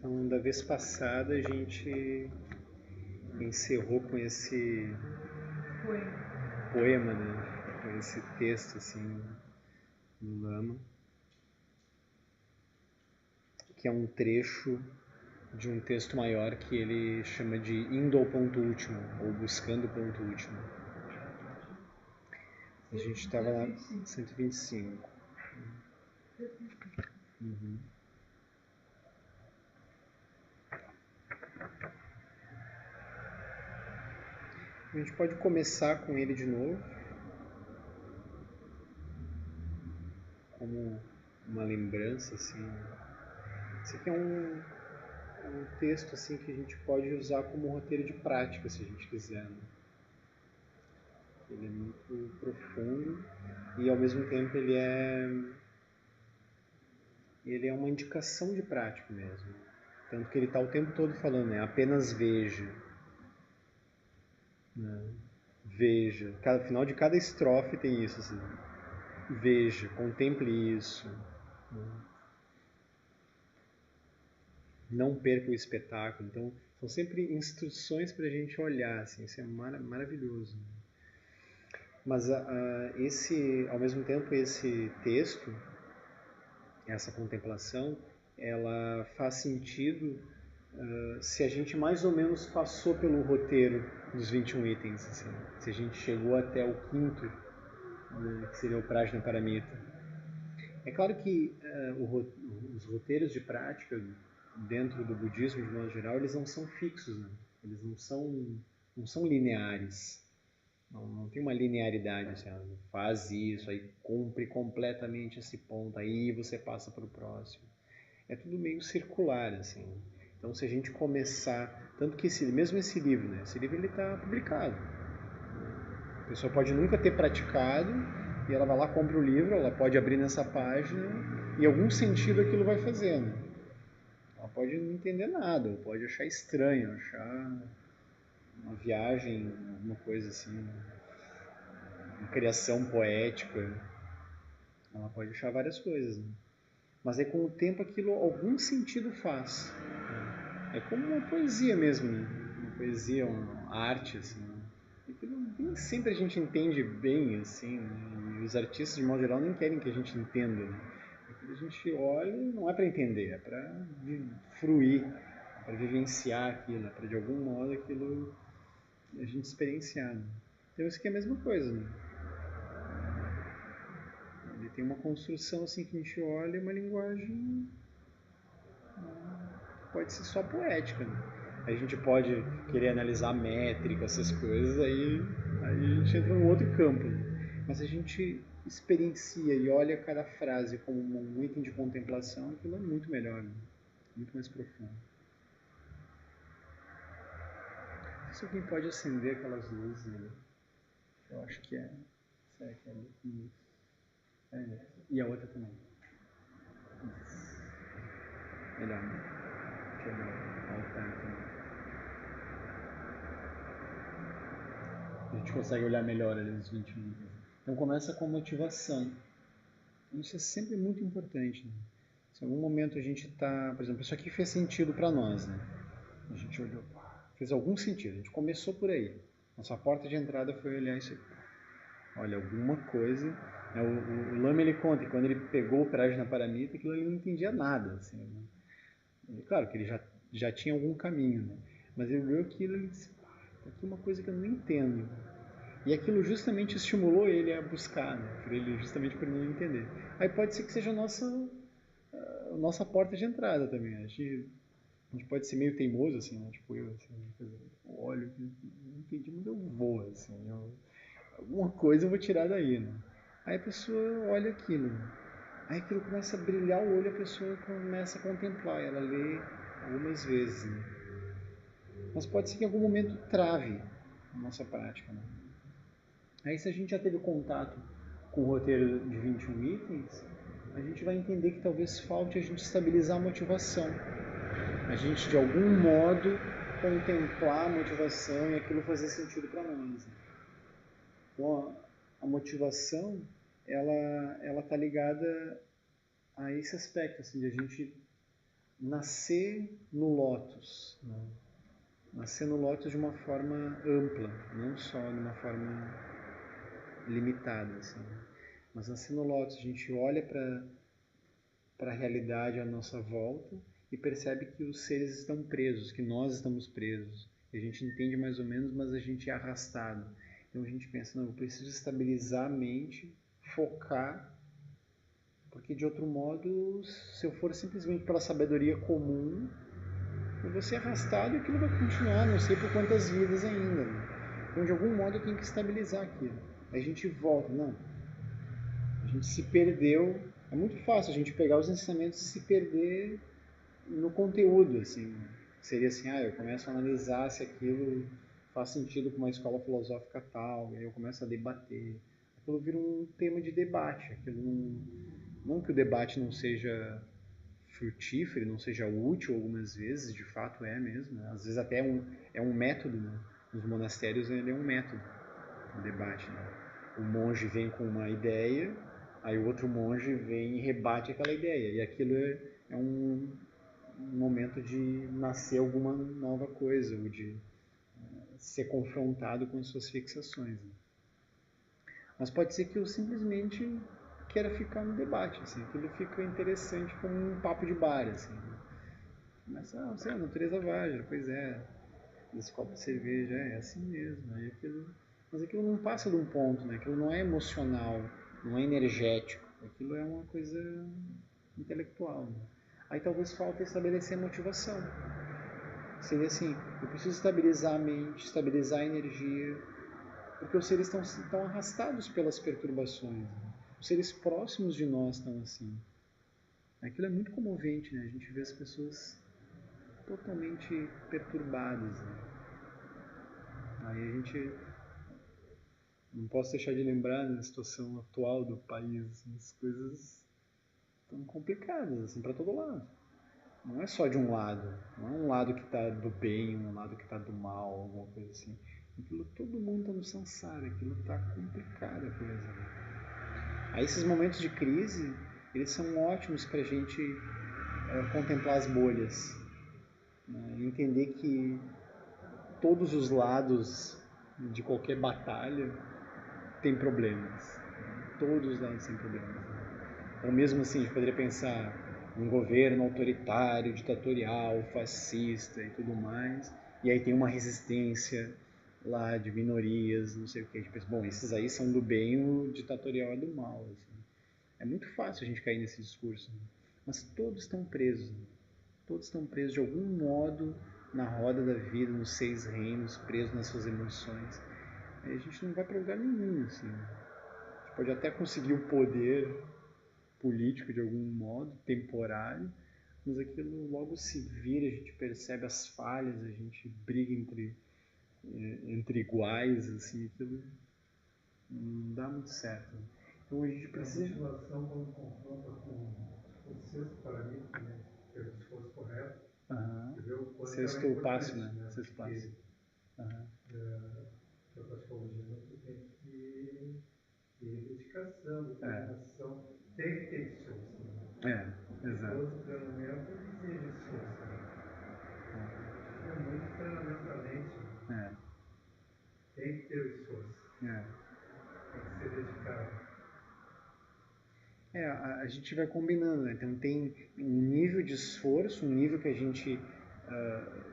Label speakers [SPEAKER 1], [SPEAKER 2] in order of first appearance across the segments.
[SPEAKER 1] Então, da vez passada a gente encerrou com esse poema, né? Com esse texto assim do Lama, que é um trecho de um texto maior que ele chama de Indo ao Ponto Último, ou Buscando o Ponto Último. A gente estava lá 125. Uhum. A gente pode começar com ele de novo, como uma lembrança, assim. Esse aqui é um texto assim que a gente pode usar como roteiro de prática, se a gente quiser, né? Ele é muito profundo e ao mesmo tempo ele é uma indicação de prática mesmo. Tanto que ele está o tempo todo falando, né? Apenas veja. Né? Veja. Final de cada estrofe tem isso, assim. Veja, contemple isso. Não perca o espetáculo. Então, são sempre instruções para a gente olhar, assim. Isso é maravilhoso. Mas ao mesmo tempo, esse texto, essa contemplação, ela faz sentido se a gente mais ou menos passou pelo roteiro dos 21 itens, assim. Se a gente chegou até o quinto, né, que seria o Prajnaparamita. É claro que os roteiros de prática dentro do budismo, de modo geral, eles não são fixos, né? Eles não são lineares. Não tem uma linearidade, assim, faz isso, aí cumpre completamente esse ponto, aí você passa para o próximo. É tudo meio circular, assim. Então, se a gente começar, tanto que mesmo esse livro, né? Esse livro ele está publicado. A pessoa pode nunca ter praticado e ela vai lá, compra o livro, ela pode abrir nessa página e em algum sentido aquilo vai fazendo. Ela pode não entender nada, ou pode achar estranho, achar uma viagem, alguma coisa assim, uma criação poética. Ela pode achar várias coisas, né? Mas aí com o tempo aquilo algum sentido faz. É como uma poesia mesmo, né? Uma poesia, uma arte, assim. Aquilo nem sempre a gente entende bem, assim, né? E os artistas, de modo geral, nem querem que a gente entenda, né? Aquilo a gente olha e não é para entender, é para fruir, é para vivenciar aquilo, é para de algum modo aquilo a gente experienciar. Né? Então isso aqui é a mesma coisa, né? Ele tem uma construção assim que a gente olha e uma linguagem pode ser só poética, né? A gente pode querer analisar métrica, essas coisas, aí a gente entra num outro campo, né? Mas a gente experiencia e olha cada frase como um item de contemplação, aquilo é muito melhor, né? Muito mais profundo. Não sei se alguém pode acender aquelas luzes, né? Eu acho que é. Será que é ali? É. E a outra também. Melhor, né? Deixa eu ver o altar também. A gente consegue olhar melhor ali nos 20 minutos. Então começa com motivação. Isso é sempre muito importante. Né? Se em algum momento a gente está, por exemplo, isso aqui fez sentido para nós, né? A gente olhou, fez algum sentido. A gente começou por aí. Nossa porta de entrada foi olhar isso aqui. Olha, alguma coisa. Né? O Lama ele conta que quando ele pegou o Prajnaparamita, aquilo ele não entendia nada. Assim, né? Claro que ele já tinha algum caminho, né? Mas ele viu aquilo e ele disse, aqui é uma coisa que eu não entendo. E aquilo justamente estimulou ele a buscar, né? Justamente por ele não entender. Aí pode ser que seja a nossa porta de entrada também. A gente pode ser meio teimoso, assim, né? Tipo eu, assim, eu olho, não entendi, mas eu vou, assim. Alguma coisa eu vou tirar daí, né? Aí a pessoa olha aquilo. Aí aquilo começa a brilhar o olho, a pessoa começa a contemplar. Ela lê algumas vezes, né? Mas pode ser que em algum momento trave a nossa prática, né? Aí se a gente já teve contato com o roteiro de 21 itens, a gente vai entender que talvez falte a gente estabilizar a motivação. A gente, de algum modo, contemplar a motivação e aquilo fazer sentido para nós. Então, a motivação, ela está ligada a esse aspecto, assim, de a gente nascer no lótus, né? mas sendo Lotus de uma forma ampla, não só de uma forma limitada, assim. Mas na Sendo Lotus a gente olha para a realidade à nossa volta e percebe que os seres estão presos, que nós estamos presos. E a gente entende mais ou menos, mas a gente é arrastado. Então a gente pensa, não, eu preciso estabilizar a mente, focar, porque de outro modo, se eu for simplesmente pela sabedoria comum, eu vou ser arrastado e aquilo vai continuar, não sei por quantas vidas ainda. Então de algum modo eu tenho que estabilizar aquilo. Aí a gente volta, não, a gente se perdeu. É muito fácil a gente pegar os ensinamentos e se perder no conteúdo, assim. Seria assim, eu começo a analisar se aquilo faz sentido com uma escola filosófica tal, e aí eu começo a debater. Aquilo vira um tema de debate. Aquilo não que o debate não seja frutífero, não seja útil algumas vezes, de fato é mesmo. Né? Às vezes até é um método, né? Nos monastérios ele é um método, o debate. Né? O monge vem com uma ideia, aí o outro monge vem e rebate aquela ideia. E aquilo é um momento de nascer alguma nova coisa, ou de ser confrontado com as suas fixações. Né? Mas pode ser que eu simplesmente queira ficar no debate, assim, aquilo fica interessante como um papo de bar, assim. Mas, sei lá, natureza vágil, pois é, esse copo de cerveja, é assim mesmo, aí mas aquilo não passa de um ponto, né? Aquilo não é emocional, não é energético, aquilo é uma coisa intelectual. Né? Aí talvez falte estabelecer a motivação. Seria assim, eu preciso estabilizar a mente, estabilizar a energia, porque os seres estão arrastados pelas perturbações. Né? Os seres próximos de nós estão assim. Aquilo é muito comovente, né? A gente vê as pessoas totalmente perturbadas. Né? Aí a gente não posso deixar de lembrar na situação atual do país, assim, as coisas estão complicadas assim para todo lado. Não é só de um lado, não é um lado que está do bem, um lado que está do mal, alguma coisa assim. Aquilo, todo mundo está no samsara, aquilo está complicado a coisa. Né? Aí esses momentos de crise, eles são ótimos para a gente contemplar as bolhas, né? Entender que todos os lados de qualquer batalha têm problemas. Todos os lados têm problemas. Ou mesmo assim, a gente poderia pensar um governo autoritário, ditatorial, fascista e tudo mais, e aí tem uma resistência lá de minorias, não sei o que. A gente pensa, bom, esses aí são do bem, o ditatorial é do mal. Assim. É muito fácil a gente cair nesse discurso. Né? Mas todos estão presos. Né? Todos estão presos de algum modo na roda da vida, nos 6 reinos, presos nas suas emoções. Aí a gente não vai para lugar nenhum. Assim. A gente pode até conseguir o poder político de algum modo, temporário, mas aquilo logo se vira, a gente percebe as falhas, a gente briga entre iguais, assim, aquilo não dá muito certo. Então a gente precisa...
[SPEAKER 2] A motivação, quando confronta com o sexto paralítico, né, que é o esforço correto,
[SPEAKER 1] sexto passo, né? Sexto passo.
[SPEAKER 2] Que a psicologia não tem que ter dedicação, determinação, tem que ter esforço. Né?
[SPEAKER 1] Exato.
[SPEAKER 2] Todo treinamento exige esforço. É muito treinamento da mente. Tem que ter o esforço. Tem que ser dedicado.
[SPEAKER 1] A gente vai combinando, né? Então tem um nível de esforço, um nível que a gente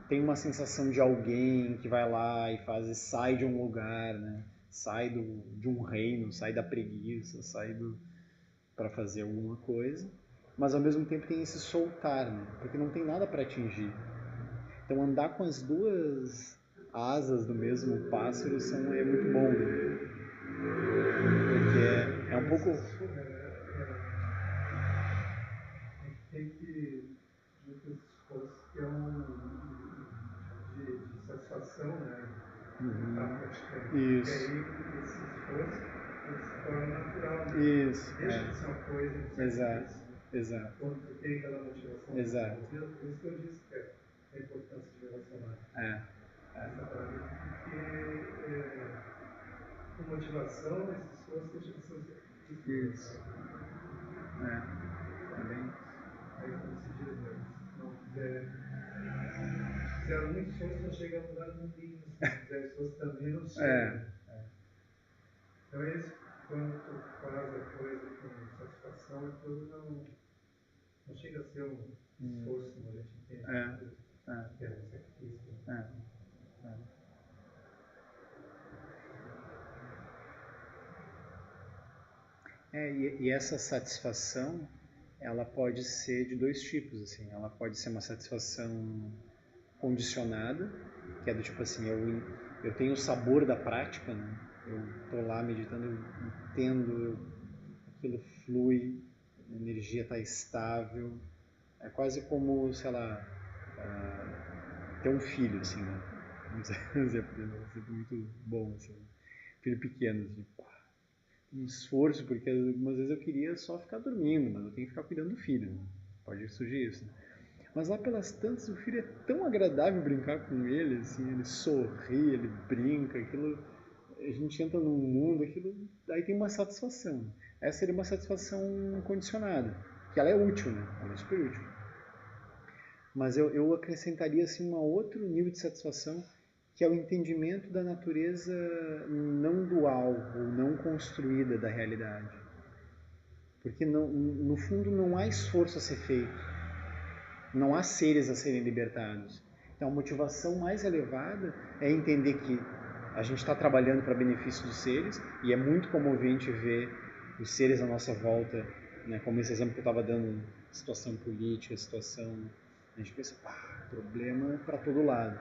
[SPEAKER 1] tem uma sensação de alguém que vai lá e sai de um lugar, né? Sai de um reino, sai da preguiça, para fazer alguma coisa, mas ao mesmo tempo tem esse soltar, né? Porque não tem nada para atingir. Então andar com as duas asas do mesmo pássaro é muito bom, né? Porque é um pouco...
[SPEAKER 2] Tem que junto esse esforço que é de satisfação, né?
[SPEAKER 1] Isso.
[SPEAKER 2] E aí esse esforço se torna natural. Né?
[SPEAKER 1] Isso.
[SPEAKER 2] Deixa de ser uma coisa de
[SPEAKER 1] Exato.
[SPEAKER 2] Quando tu tem aquela motivação.
[SPEAKER 1] Exato.
[SPEAKER 2] Por isso que eu disse que é a importância de relacionar. Essa parada, porque com motivação, esse esforço deixa de ser um sacrifício.
[SPEAKER 1] Isso. Também.
[SPEAKER 2] Aí como se diz, né? Se não quiser um esforço não chega a mudar ninguém, se fizer esforço também não chega. Então quando tu faz a coisa com satisfação, aquilo não chega a ser um esforço, não entende? É um sacrifício.
[SPEAKER 1] E essa satisfação, ela pode ser de dois tipos, assim. Ela pode ser uma satisfação condicionada, que é do tipo assim, eu tenho o sabor da prática, né? Eu tô lá meditando, eu entendo, aquilo flui, a energia está estável. É quase como, sei lá, ter um filho, assim, né? Um exemplo muito bom, assim. Filho pequeno, assim, um esforço, porque algumas vezes eu queria só ficar dormindo, mas eu tenho que ficar cuidando do filho, né? Pode surgir isso, né? Mas lá pelas tantas, o filho é tão agradável brincar com ele, assim, ele sorri, ele brinca, aquilo, a gente entra num mundo, aquilo, daí tem uma satisfação. Essa seria uma satisfação condicionada, que ela é útil, né? Ela é super útil. Mas eu acrescentaria, assim, um outro nível de satisfação, que é o entendimento da natureza não dual, ou não construída da realidade. Porque no fundo não há esforço a ser feito. Não há seres a serem libertados. Então a motivação mais elevada é entender que a gente está trabalhando para benefício dos seres, e é muito comovente ver os seres à nossa volta, né, como esse exemplo que eu estava dando, situação política, situação... A gente pensa, problema para todo lado.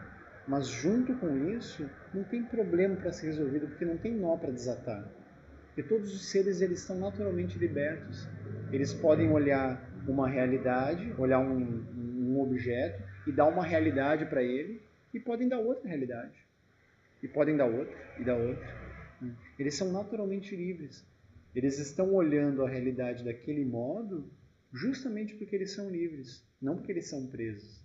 [SPEAKER 1] Mas junto com isso, não tem problema para ser resolvido, porque não tem nó para desatar. Porque todos os seres, eles estão naturalmente libertos. Eles podem olhar uma realidade, olhar um objeto e dar uma realidade para ele, e podem dar outra realidade. E podem dar outra, e dar outra. Eles são naturalmente livres. Eles estão olhando a realidade daquele modo justamente porque eles são livres, não porque eles são presos.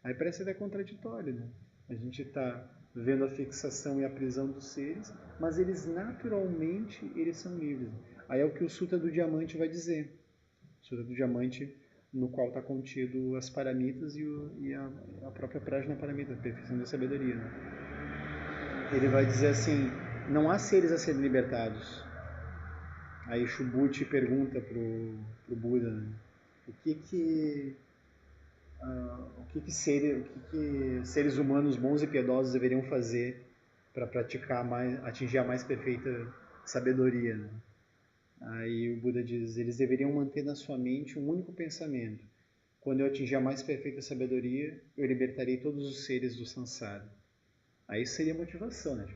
[SPEAKER 1] Aí parece até contraditório, né? A gente está vendo a fixação e a prisão dos seres, mas eles naturalmente eles são livres. Aí é o que o Sutra do Diamante vai dizer. O Sutra do Diamante, no qual está contido as paramitas e a própria Prajna Paramita, a perfeição da sabedoria. Né? Ele vai dizer assim, não há seres a serem libertados. Aí Subhuti pergunta pro Buda, né? o que seres humanos bons e piedosos deveriam fazer para praticar atingir a mais perfeita sabedoria, né? Aí o Buda diz, eles deveriam manter na sua mente um único pensamento. Quando eu atingir a mais perfeita sabedoria, eu libertarei todos os seres do samsara. Aí isso seria motivação, né?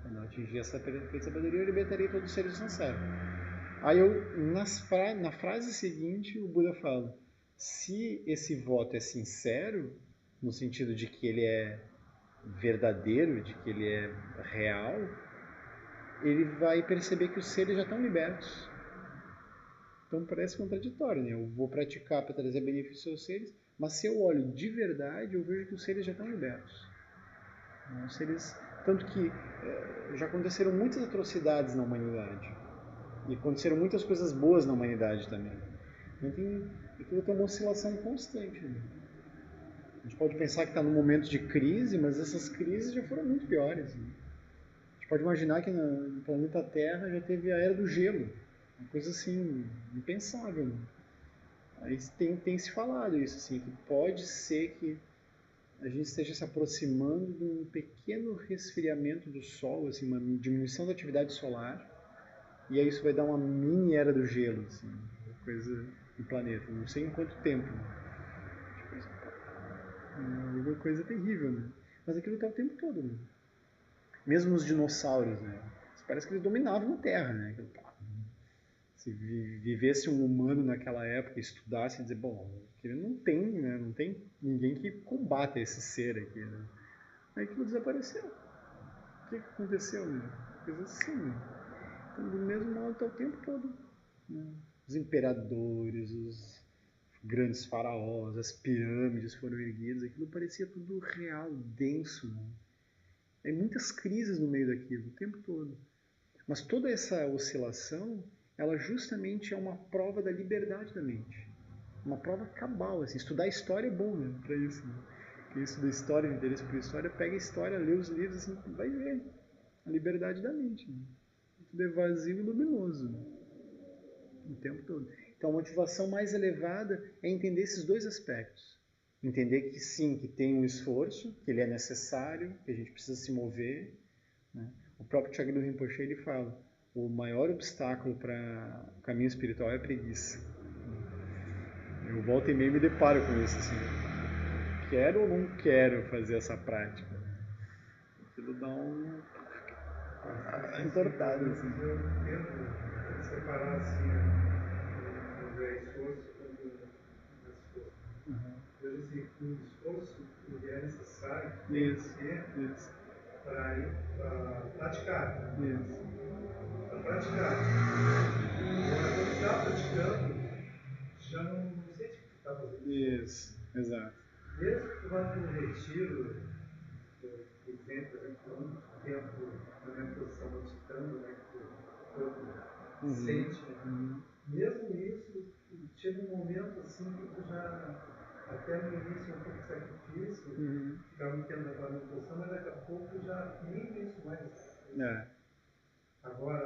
[SPEAKER 1] Quando eu atingir essa perfeita sabedoria, eu libertarei todos os seres do samsara. Aí na frase seguinte, o Buda fala, se esse voto é sincero, no sentido de que ele é verdadeiro, de que ele é real, ele vai perceber que os seres já estão libertos. Então parece contraditório, né? Eu vou praticar para trazer benefício aos seres, mas se eu olho de verdade, eu vejo que os seres já estão libertos. Os seres, tanto que já aconteceram muitas atrocidades na humanidade. E aconteceram muitas coisas boas na humanidade também. Aquilo tem uma oscilação constante. Né? A gente pode pensar que está num momento de crise, mas essas crises já foram muito piores. Né? A gente pode imaginar que no planeta Terra já teve a Era do Gelo. Uma coisa assim, impensável. Né? Aí tem se falado isso, assim, que pode ser que a gente esteja se aproximando de um pequeno resfriamento do Sol, assim, uma diminuição da atividade solar, e aí isso vai dar uma mini Era do Gelo, assim, coisa do planeta. Não sei em quanto tempo. Uma coisa terrível, né? Mas aquilo está o tempo todo, né? Mesmo os dinossauros, né? Parece que eles dominavam a Terra, né? Se vivesse um humano naquela época, estudasse e dizer, bom, aquilo não tem, né? Não tem ninguém que combata esse ser aqui, né? Aí aquilo desapareceu. O que aconteceu, né? Coisa assim, né? Então, do mesmo modo, está o tempo todo. Né? Os imperadores, os grandes faraós, as pirâmides foram erguidas, aquilo parecia tudo real, denso. Né? Tem muitas crises no meio daquilo, o tempo todo. Mas toda essa oscilação, ela justamente é uma prova da liberdade da mente. Uma prova cabal, assim. Estudar história é bom, né, para isso. Né? quem estuda história, interesse por história, pega a história, lê os livros, assim, vai ver a liberdade da mente. Né? Tudo é vazio e luminoso. Né? O tempo todo. Então, a motivação mais elevada é entender esses dois aspectos. Entender que sim, que tem um esforço, que ele é necessário, que a gente precisa se mover. Né? O próprio Chagdu Rinpoche, ele fala, o maior obstáculo para o caminho espiritual é a preguiça. Eu volto e meio me deparo com isso, assim, quero ou não quero fazer essa prática? Aquilo dá um entortado, assim.
[SPEAKER 2] Eu tento separar, assim, quando é esforço, quando não é esforço. Veja assim, o esforço ele é necessário, tem que ser para praticar. Para praticar. Agora, quando está praticando, já não sente que está fazendo
[SPEAKER 1] isso. Exato.
[SPEAKER 2] Mesmo que vá para um retiro, que tem, por exemplo, muito tempo na minha posição meditando, né, que o corpo sente, mesmo isso, chega um momento assim que tu já, até no início, um pouco de sacrifício, ficava muito tempo naquela posição, mas daqui a pouco já nem isso mais. Agora,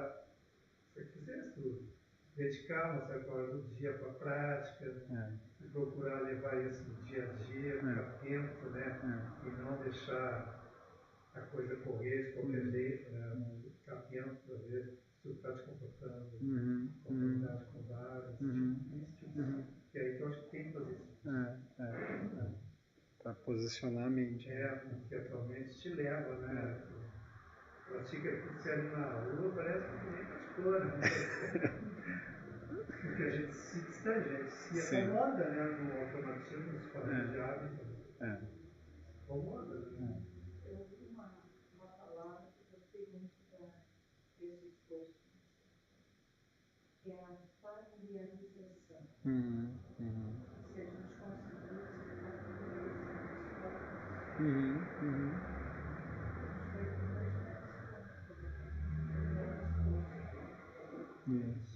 [SPEAKER 2] sacrifício é tudo. Dedicar uma certa hora do dia para a prática, e procurar levar isso do dia a dia, ficar atento, né? E não deixar a coisa correr de qualquer jeito, né? Ficar atento para ver se tu está te comportando com comunidade, com vários, que é aí que eu acho que tem que fazer isso.
[SPEAKER 1] Para posicionar a mente.
[SPEAKER 2] Porque atualmente te leva, né? Pratica aquilo se ali na rua, parece que nem praticou, né? Porque a gente se distrai, a gente se acomoda, né, no automatismo, nos padrões de hábito. Acomoda, né?
[SPEAKER 3] Eu ouvi uma palavra que eu gostei muito desse esforço, que é a familiarização. Se a gente conseguir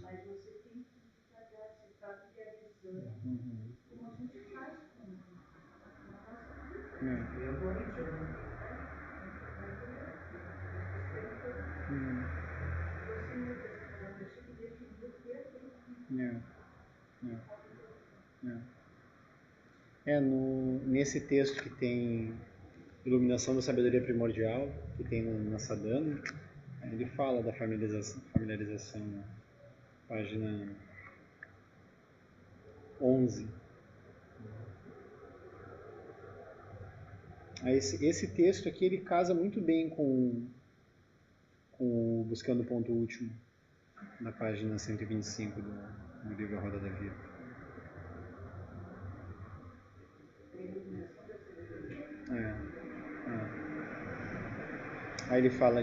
[SPEAKER 3] mas você tem que trabalhar, se familiarizando, como a gente faz com a nossa vida.
[SPEAKER 2] E atualmente eu não.
[SPEAKER 1] Nesse texto que tem Iluminação da Sabedoria Primordial, que tem na Sadhana, ele fala da familiarização, né? Página 11. Esse texto aqui ele casa muito bem com o Buscando o Ponto Último, na página 125 do livro A Roda da Vida. Aí ele fala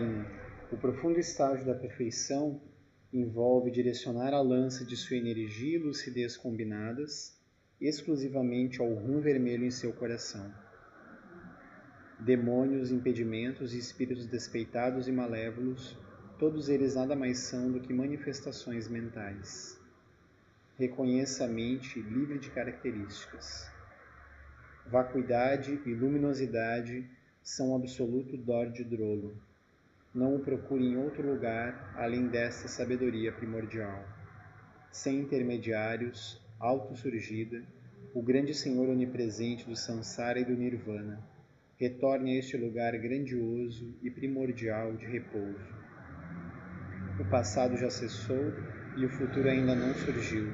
[SPEAKER 1] o profundo estágio da perfeição envolve direcionar a lança de sua energia e lucidez combinadas exclusivamente ao rum vermelho em seu coração. Demônios, impedimentos e espíritos despeitados e malévolos, todos eles nada mais são do que manifestações mentais. Reconheça a mente livre de características. Vacuidade e luminosidade são absoluto dor de drolo. Não o procure em outro lugar além desta sabedoria primordial. Sem intermediários, autossurgida, o grande Senhor onipresente do Sansara e do Nirvana, retorne a este lugar grandioso e primordial de repouso. O passado já cessou e o futuro ainda não surgiu.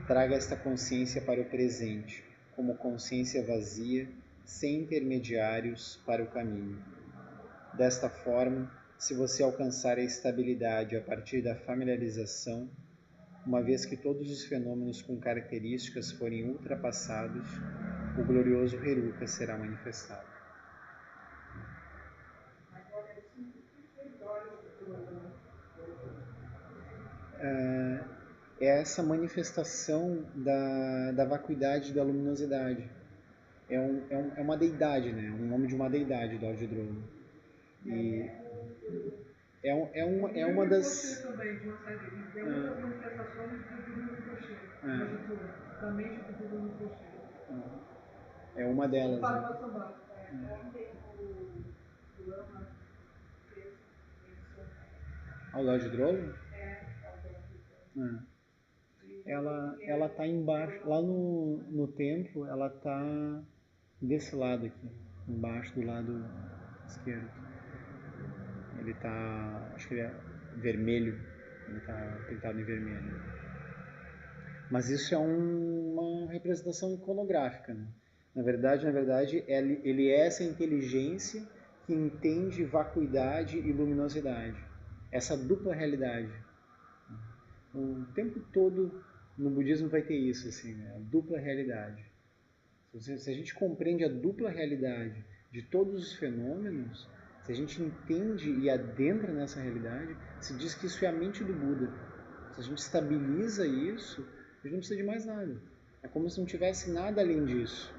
[SPEAKER 1] Traga esta consciência para o presente, como consciência vazia, sem intermediários para o caminho. Desta forma, se você alcançar a estabilidade a partir da familiarização, uma vez que todos os fenômenos com características forem ultrapassados, o glorioso Heruka será manifestado. É essa manifestação da vacuidade e da luminosidade. É uma deidade, né? Um nome de uma deidade do Aldidromo. E é uma das...
[SPEAKER 3] também, de uma série de manifestações do Guru Rinpoche, da mente do Guru Rinpoche.
[SPEAKER 1] É uma delas. Né?
[SPEAKER 3] Ontem o Lama fez isso.
[SPEAKER 1] Ao Lorde Drolo? Ela tá embaixo, lá no templo, ela tá desse lado aqui, embaixo do lado esquerdo. Ele tá, acho que ele é vermelho, ele tá pintado em vermelho. Mas isso é uma representação iconográfica, né? Na verdade, ele é essa inteligência que entende vacuidade e luminosidade. Essa dupla realidade. O tempo todo no budismo vai ter isso, assim, né? A dupla realidade. Se a gente compreende a dupla realidade de todos os fenômenos, se a gente entende e adentra nessa realidade, se diz que isso é a mente do Buda. Se a gente estabiliza isso, a gente não precisa de mais nada. É como se não tivesse nada além disso.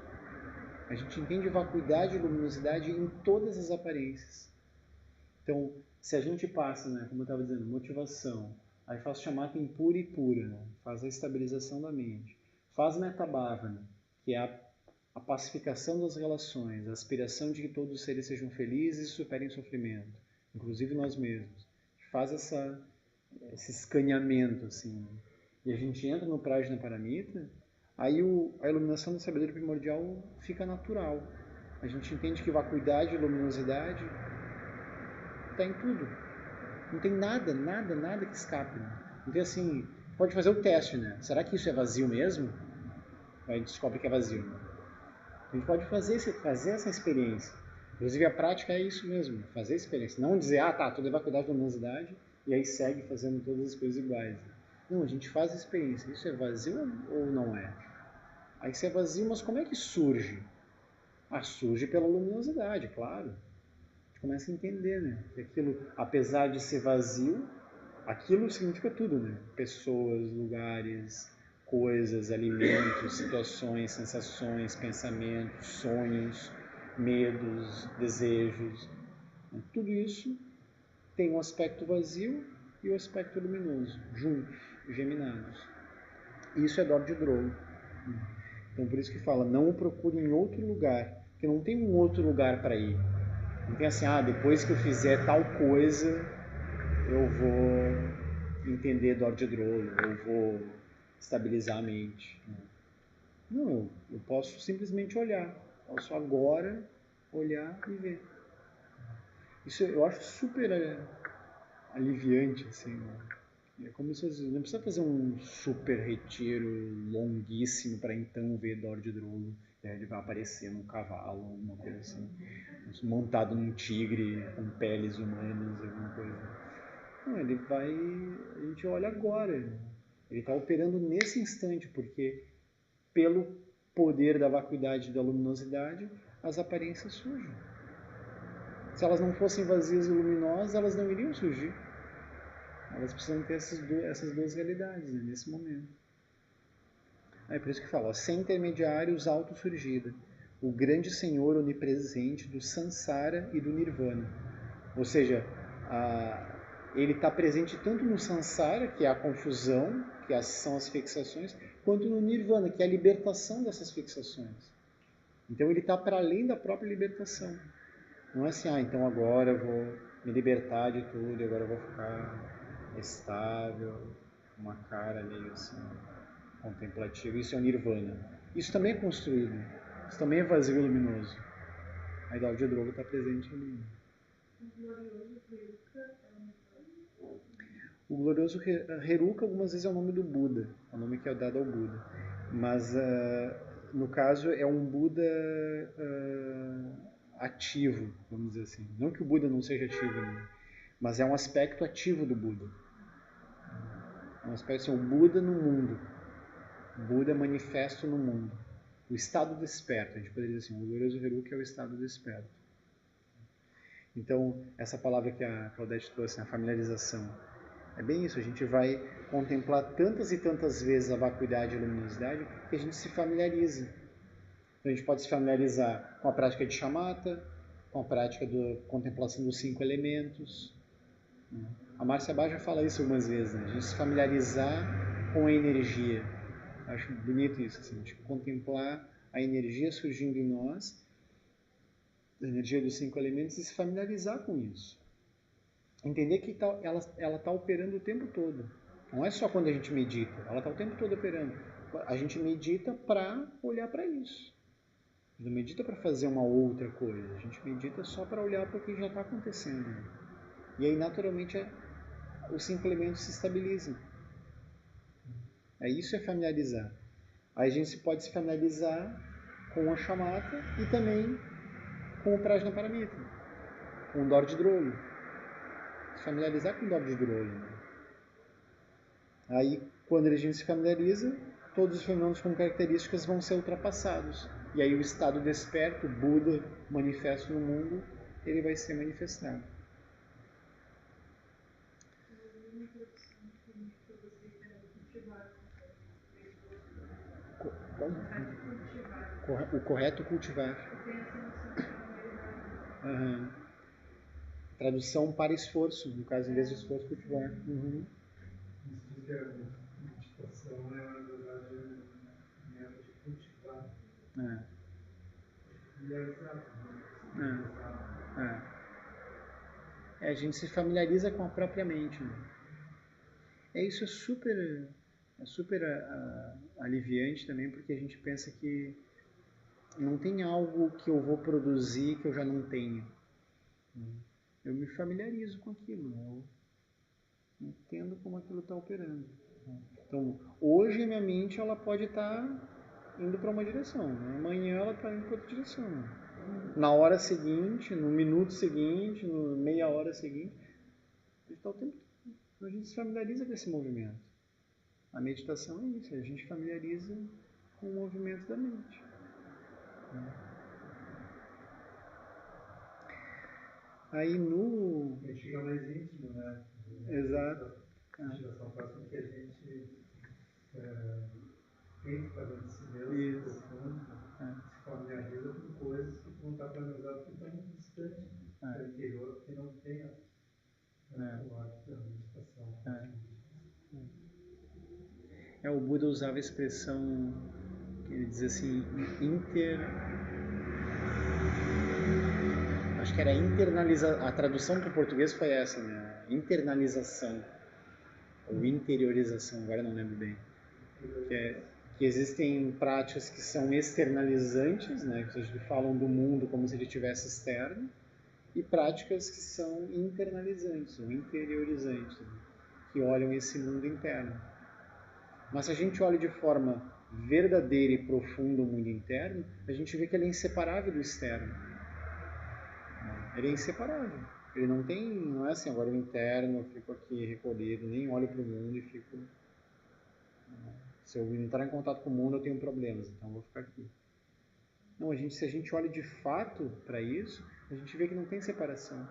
[SPEAKER 1] A gente entende vacuidade e luminosidade em todas as aparências. Então, se a gente passa, né, como eu estava dizendo, motivação, aí faz chamata impura e pura, né? Faz a estabilização da mente. Faz metabhavana, que é a pacificação das relações, a aspiração de que todos os seres sejam felizes e superem sofrimento, inclusive nós mesmos. Faz esse escaneamento, assim. E a gente entra no Prajna Paramita, aí a iluminação da sabedoria primordial fica natural. A gente entende que vacuidade e luminosidade está em tudo. Não tem nada que escape. Né? Então, assim, pode fazer o teste, né? Será que isso é vazio mesmo? Aí a gente descobre que é vazio. Né? A gente pode fazer essa experiência. Inclusive, a prática é isso mesmo, fazer a experiência. Não dizer, tudo é vacuidade e luminosidade, e aí segue fazendo todas as coisas iguais. Não, a gente faz a experiência. Isso é vazio ou não é? Aí se é vazio, mas como é que surge? Surge pela luminosidade, claro. A gente começa a entender, né? Que aquilo, apesar de ser vazio, aquilo significa tudo, né? Pessoas, lugares, coisas, alimentos, situações, sensações, pensamentos, sonhos, medos, desejos. Tudo isso tem um aspecto vazio e o aspecto luminoso, juntos, geminados. Isso é Dorje Drolo. Então por isso que fala, não o procure em outro lugar, porque não tem um outro lugar para ir. Não tem assim, depois que eu fizer tal coisa, eu vou entender Dorje Drolo, eu vou estabilizar a mente. Não, eu posso simplesmente olhar. Posso agora olhar e ver. Isso eu acho super aliviante, assim. Né? É como se não precisa fazer um super retiro longuíssimo para então ver Dorje Drolo. Ele vai aparecer num cavalo, alguma coisa assim. Montado num tigre com peles humanas, alguma coisa. Não, ele vai... A gente olha agora. Ele está operando nesse instante, porque pelo poder da vacuidade e da luminosidade, as aparências surgem. Se elas não fossem vazias e luminosas, elas não iriam surgir. Elas precisam ter essas duas realidades, né, nesse momento. É por isso que fala, sem intermediários autossurgida, o grande Senhor onipresente do Sansara e do Nirvana. Ou seja, ele está presente tanto no Sansara, que é a confusão, que são as fixações, quanto no Nirvana, que é a libertação dessas fixações. Então ele está para além da própria libertação. Não é assim, então agora eu vou me libertar de tudo, agora eu vou ficar estável, uma cara meio assim, contemplativa. Isso é o Nirvana. Isso também é construído, isso também é vazio e luminoso. A Dorje Drolo está presente ali. O glorioso Heruka algumas vezes é o nome do Buda, é o nome que é dado ao Buda. Mas, no caso, é um Buda ativo, vamos dizer assim. Não que o Buda não seja ativo, né? Mas é um aspecto ativo do Buda. É um aspecto assim, o Buda no mundo. O Buda manifesto no mundo. O estado desperto, a gente poderia dizer assim, o glorioso Heruka é o estado desperto. Então, essa palavra que a Claudete trouxe, a familiarização, é bem isso, a gente vai contemplar tantas e tantas vezes a vacuidade e a luminosidade que a gente se familiariza. Então a gente pode se familiarizar com a prática de shamatha, com a prática da contemplação dos 5 elementos. A Márcia Bá fala isso algumas vezes, né? A gente se familiarizar com a energia. Eu acho bonito isso, assim, a gente contemplar a energia surgindo em nós, a energia dos 5 elementos, e se familiarizar com isso. Entender que ela está operando o tempo todo. Não é só quando a gente medita, ela está o tempo todo operando. A gente medita para olhar para isso. A gente não medita para fazer uma outra coisa, a gente medita só para olhar para o que já está acontecendo. E aí, naturalmente, os 5 elementos se estabilizam. Isso é familiarizar. Aí a gente pode se familiarizar com a chamata e também com o Prajnaparamita, com o Dordidrolo. Se familiarizar com o Dordidrolo. Aí, quando a gente se familiariza, todos os fenômenos com características vão ser ultrapassados. E aí o estado desperto, Buda, manifesto no mundo, ele vai ser manifestado. O correto cultivar. Uhum. Tradução para esforço, no caso, em vez de esforço, cultivar. Uhum.
[SPEAKER 2] Isso que a meditação é, na verdade, um método de cultivar.
[SPEAKER 1] A gente se familiariza com a própria mente. Né? Isso é super aliviante também, porque a gente pensa que não tem algo que eu vou produzir que eu já não tenho. Eu me familiarizo com aquilo, né? Eu entendo como aquilo está operando. Então, hoje a minha mente ela pode estar indo para uma direção, né? Amanhã ela está indo para outra direção. Na hora seguinte, no minuto seguinte, na meia hora seguinte, a gente está o tempo todo. A gente se familiariza com esse movimento. A meditação é isso, a gente familiariza com o movimento da mente. Aí no...
[SPEAKER 2] A gente fica mais íntimo, né?
[SPEAKER 1] Exato.
[SPEAKER 2] A meditação faz com que a gente entre para dentro de si mesmo, profundo, se familiariza com coisas que não está familiarizado porque estão muito distantes do interior, porque não tem o hábito da meditação.
[SPEAKER 1] O Buda usava a expressão, ele dizia assim, acho que era a tradução para o português foi essa, né? Internalização, ou interiorização, agora não lembro bem. Que existem práticas que são externalizantes, né? Que a gente falam do mundo como se ele estivesse externo, e práticas que são internalizantes, ou interiorizantes, né? Que olham esse mundo interno. Mas se a gente olha de forma verdadeira e profunda o mundo interno, a gente vê que ele é inseparável do externo. Ele é inseparável. Ele não é assim, agora o interno, eu fico aqui recolhido, nem olho para o mundo e fico... Se eu entrar em contato com o mundo, eu tenho problemas, então eu vou ficar aqui. Não, se a gente olha de fato para isso, a gente vê que não tem separação.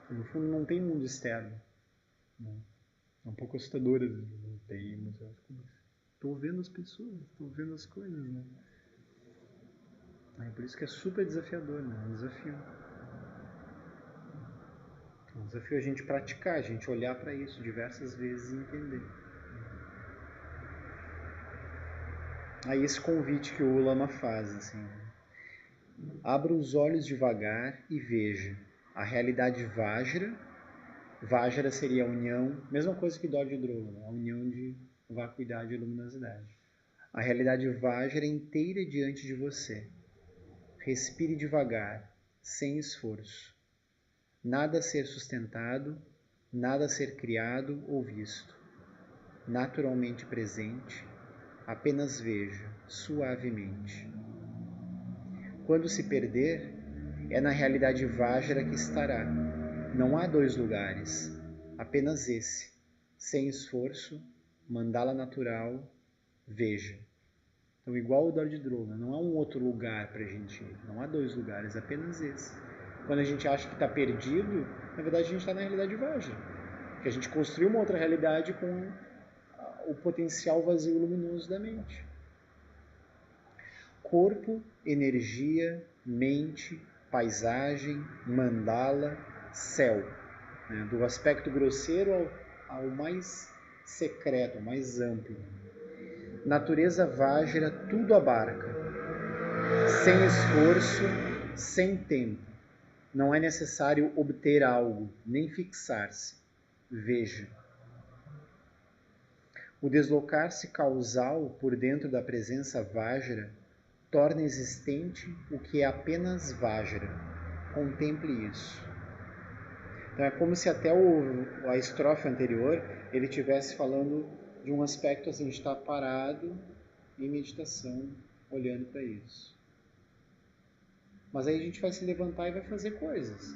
[SPEAKER 1] No fundo, não tem mundo externo. É um pouco assustador, não tem muitas coisas. Estou vendo as pessoas, estou vendo as coisas, né? É por isso que é super desafiador, né? É um desafio. É um desafio a gente praticar, a gente olhar para isso diversas vezes e entender. Aí esse convite que o Lama faz, assim, abra os olhos devagar e veja a realidade Vajra. Vajra seria a união, mesma coisa que Dordidrolo, né? A união de vacuidade e luminosidade. A realidade Vajra inteira diante de você. Respire devagar, sem esforço. Nada a ser sustentado, nada a ser criado ou visto. Naturalmente presente, apenas veja, suavemente. Quando se perder, é na realidade Vajra que estará. Não há 2 lugares, apenas esse. Sem esforço, mandala natural, veja. Então, igual o Dordidrolo, não há um outro lugar para a gente ir. Não há 2 lugares, apenas esse. Quando a gente acha que está perdido, na verdade a gente está na realidade Vajra. Porque a gente construiu uma outra realidade com o potencial vazio luminoso da mente. Corpo, energia, mente, paisagem, mandala, céu. Né? Do aspecto grosseiro ao mais secreto, ao mais amplo. Natureza Vajra tudo abarca. sem esforço, sem tempo. Não é necessário obter algo, nem fixar-se. Veja. O deslocar-se causal por dentro da presença Vajra torna existente o que é apenas Vajra. Contemple isso. Então é como se até a estrofe anterior ele estivesse falando de um aspecto assim, de estar parado em meditação, olhando para isso. Mas aí a gente vai se levantar e vai fazer coisas.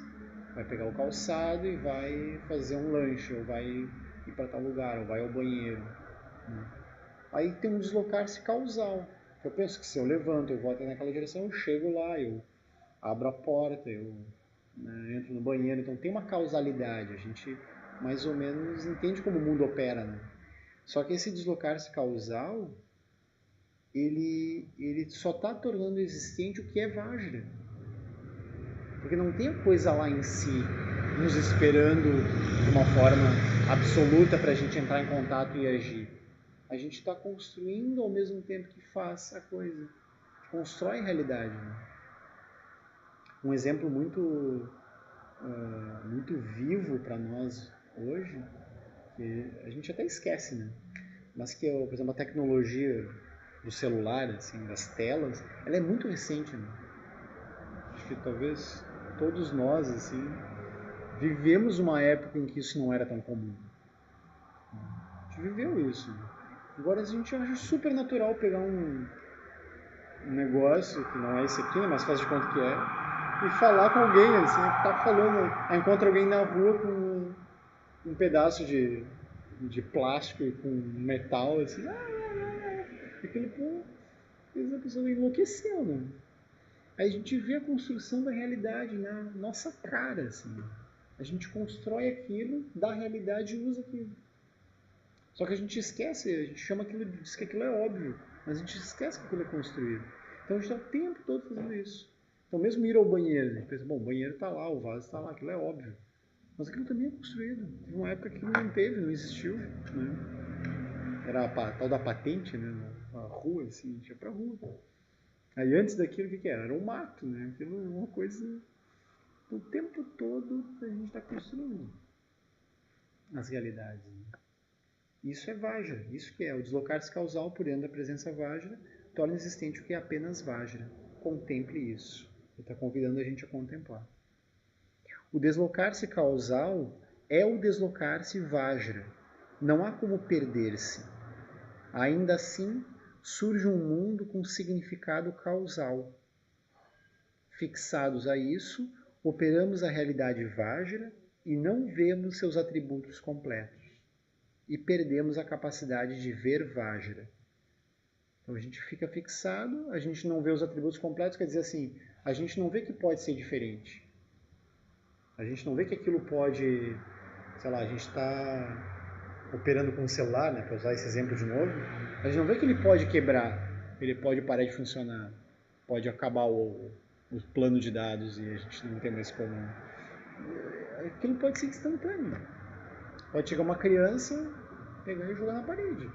[SPEAKER 1] Vai pegar o calçado e vai fazer um lanche, ou vai ir para tal lugar, ou vai ao banheiro. Aí tem um deslocar-se causal. Eu penso que se eu levanto, eu vou até naquela direção, eu chego lá, eu abro a porta, eu entro no banheiro. Então tem uma causalidade. A gente mais ou menos entende como o mundo opera, né? Só que esse deslocar-se causal, ele só está tornando existente o que é Vajra. Porque não tem a coisa lá em si, nos esperando de uma forma absoluta para a gente entrar em contato e agir. A gente está construindo ao mesmo tempo que faz a coisa. Constrói a realidade. Né? Um exemplo muito vivo para nós hoje, que a gente até esquece, né? Mas que, por exemplo, a tecnologia do celular, assim, das telas, ela é muito recente. Né? Acho que talvez todos nós, assim, vivemos uma época em que isso não era tão comum. A gente viveu isso. Agora a gente acha super natural pegar um negócio, que não é esse aqui, né, mas faz de conta que é, e falar com alguém, assim, tá falando, encontra alguém na rua com um pedaço de plástico e com metal, assim, aquilo, pô, a pessoa enlouqueceu, né? Aí a gente vê a construção da realidade na nossa cara, assim. A gente constrói aquilo, dá realidade e usa aquilo. Só que a gente esquece, a gente chama aquilo, diz que aquilo é óbvio, mas a gente esquece que aquilo é construído. Então a gente está o tempo todo fazendo isso. Então mesmo ir ao banheiro, a gente pensa, bom, o banheiro está lá, o vaso está lá, aquilo é óbvio. Mas aquilo também é construído. Teve uma época que não teve, não existiu. Né? Era a tal da patente, né? Na rua, assim, a gente ia pra rua. Aí antes daquilo, o que era? Era um mato, né? Aquilo é uma coisa... O tempo todo a gente está construindo as realidades. Né? Isso é Vajra, isso que é o deslocar-se causal por dentro da presença Vajra, torna existente o que é apenas Vajra. Contemple isso. Ele está convidando a gente a contemplar. O deslocar-se causal é o deslocar-se Vajra. Não há como perder-se. Ainda assim, surge um mundo com significado causal. Fixados a isso, operamos a realidade Vajra e não vemos seus atributos completos. E perdemos a capacidade de ver Vajra. Então a gente fica fixado, a gente não vê os atributos completos, quer dizer assim, a gente não vê que pode ser diferente. A gente não vê que aquilo pode, sei lá, a gente está operando com um celular, né, para usar esse exemplo de novo, a gente não vê que ele pode quebrar, ele pode parar de funcionar, pode acabar o plano de dados e a gente não tem mais como... Aquilo pode ser instantâneo. Pode chegar uma criança, pegar e jogar na parede.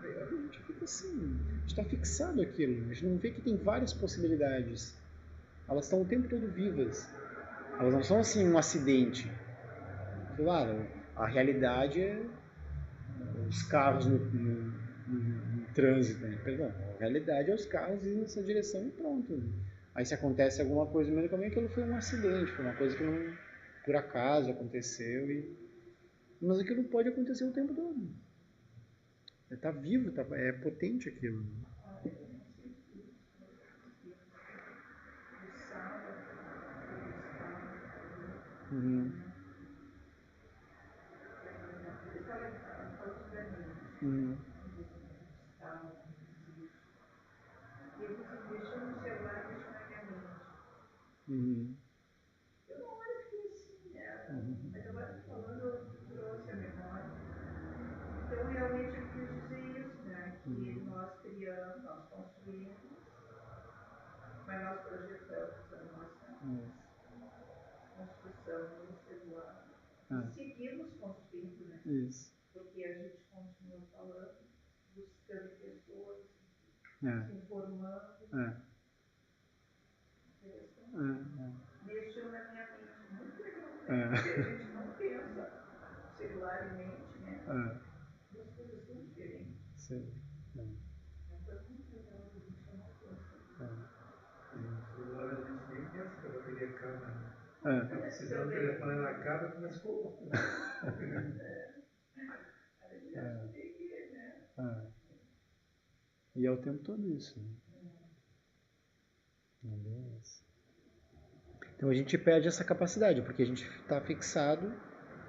[SPEAKER 1] Aí a gente fica assim, a gente está fixado aquilo, a gente não vê que tem várias possibilidades. Elas estão o tempo todo vivas. Elas não são assim um acidente. Claro, a realidade é os carros no trânsito. Né? Perdão, a realidade é os carros indo nessa direção e pronto. Aí se acontece alguma coisa no meio do caminho, aquilo foi um acidente, foi uma coisa que não, por acaso aconteceu. Mas aquilo pode acontecer o tempo todo. Está vivo, é potente aquilo. Uhum. Uhum. Uhum.
[SPEAKER 3] Eu não olho que assim, mas agora falando, eu trouxe a memória. Então, realmente, eu quis dizer isso, né? Que nós criamos, nós construímos, mas nós projetamos a nossa construção no celular. E seguimos construindo, né?
[SPEAKER 1] Isso.
[SPEAKER 3] Porque a gente continua falando, buscando pessoas, se informando. Mexeu na minha mente muito legal, porque a gente não pensa secularmente, né? Duas coisas tão diferentes.
[SPEAKER 1] Sim.
[SPEAKER 3] Foi muito legal que a gente chamou atenção.
[SPEAKER 2] Celular a gente nem pensa que a bateria acaba. Tá precisando do telefone, ela acaba, mas como?
[SPEAKER 1] E é o tempo todo isso. Então a gente perde essa capacidade, porque a gente está fixado,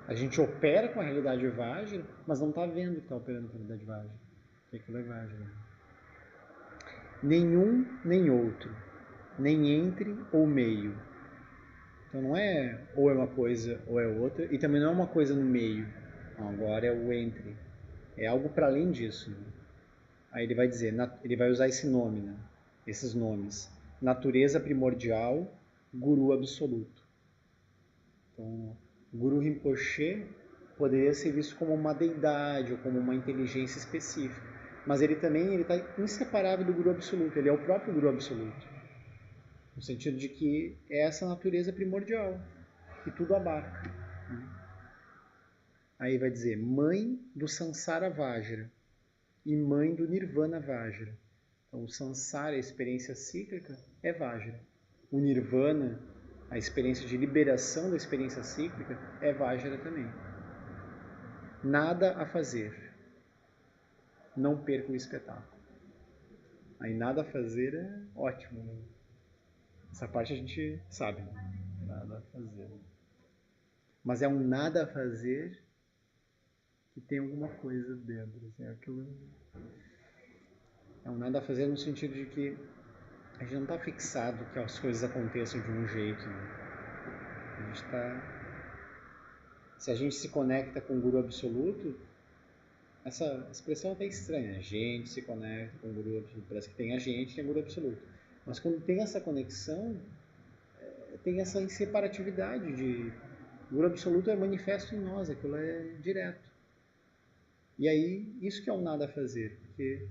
[SPEAKER 1] a gente opera com a realidade Vajra, mas não está vendo que está operando com a realidade Vajra. Que aquilo é Vajra. Nenhum, nem outro. Nem entre ou meio. Então não é ou é uma coisa ou é outra, e também não é uma coisa no meio. Não, agora é o entre. É algo para além disso. Né? Aí ele vai dizer, ele vai usar esse nome, né? Esses nomes. Natureza primordial, Guru absoluto. Então, Guru Rinpoche poderia ser visto como uma deidade ou como uma inteligência específica. Mas ele também está inseparável do Guru absoluto. Ele é o próprio Guru absoluto. No sentido de que é essa natureza primordial, que tudo abarca. Aí vai dizer, mãe do Sansara Vajra e mãe do Nirvana Vajra. Então, o Sansara, a experiência cíclica, é Vajra. O Nirvana, a experiência de liberação da experiência cíclica, é Vajra também. Nada a fazer. Não perca o espetáculo. Aí nada a fazer é ótimo, né? Essa parte a gente sabe, né? Nada a fazer. Mas é um nada a fazer que tem alguma coisa dentro. Assim, aquilo é um nada a fazer no sentido de que a gente não está fixado que as coisas aconteçam de um jeito. Né? A gente está... Se a gente se conecta com o Guru Absoluto, essa expressão é até estranha. A gente se conecta com o Guru Absoluto. Parece que tem a gente, tem o Guru Absoluto. Mas quando tem essa conexão, tem essa inseparatividade de... O Guru Absoluto é manifesto em nós, aquilo é direto. E aí, isso que é um nada a fazer, porque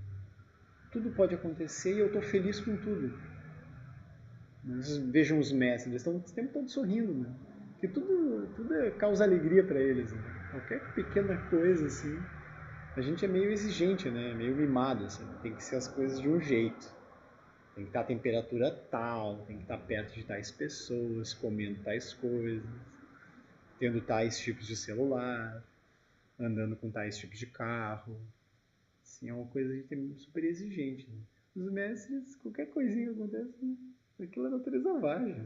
[SPEAKER 1] tudo pode acontecer e eu estou feliz com tudo. Vocês vejam os mestres, eles estão o tempo todo sorrindo, né? Porque tudo causa alegria para eles. Né? Qualquer pequena coisa, assim, a gente é meio exigente, né? Meio mimado, assim. Tem que ser as coisas de um jeito. Tem que estar a temperatura tal, tem que estar perto de tais pessoas, comendo tais coisas, tendo tais tipos de celular, andando com tais tipos de carro. Assim, é uma coisa que a gente é super exigente. Né? Os mestres, qualquer coisinha que acontece, aquilo é natureza Vajra.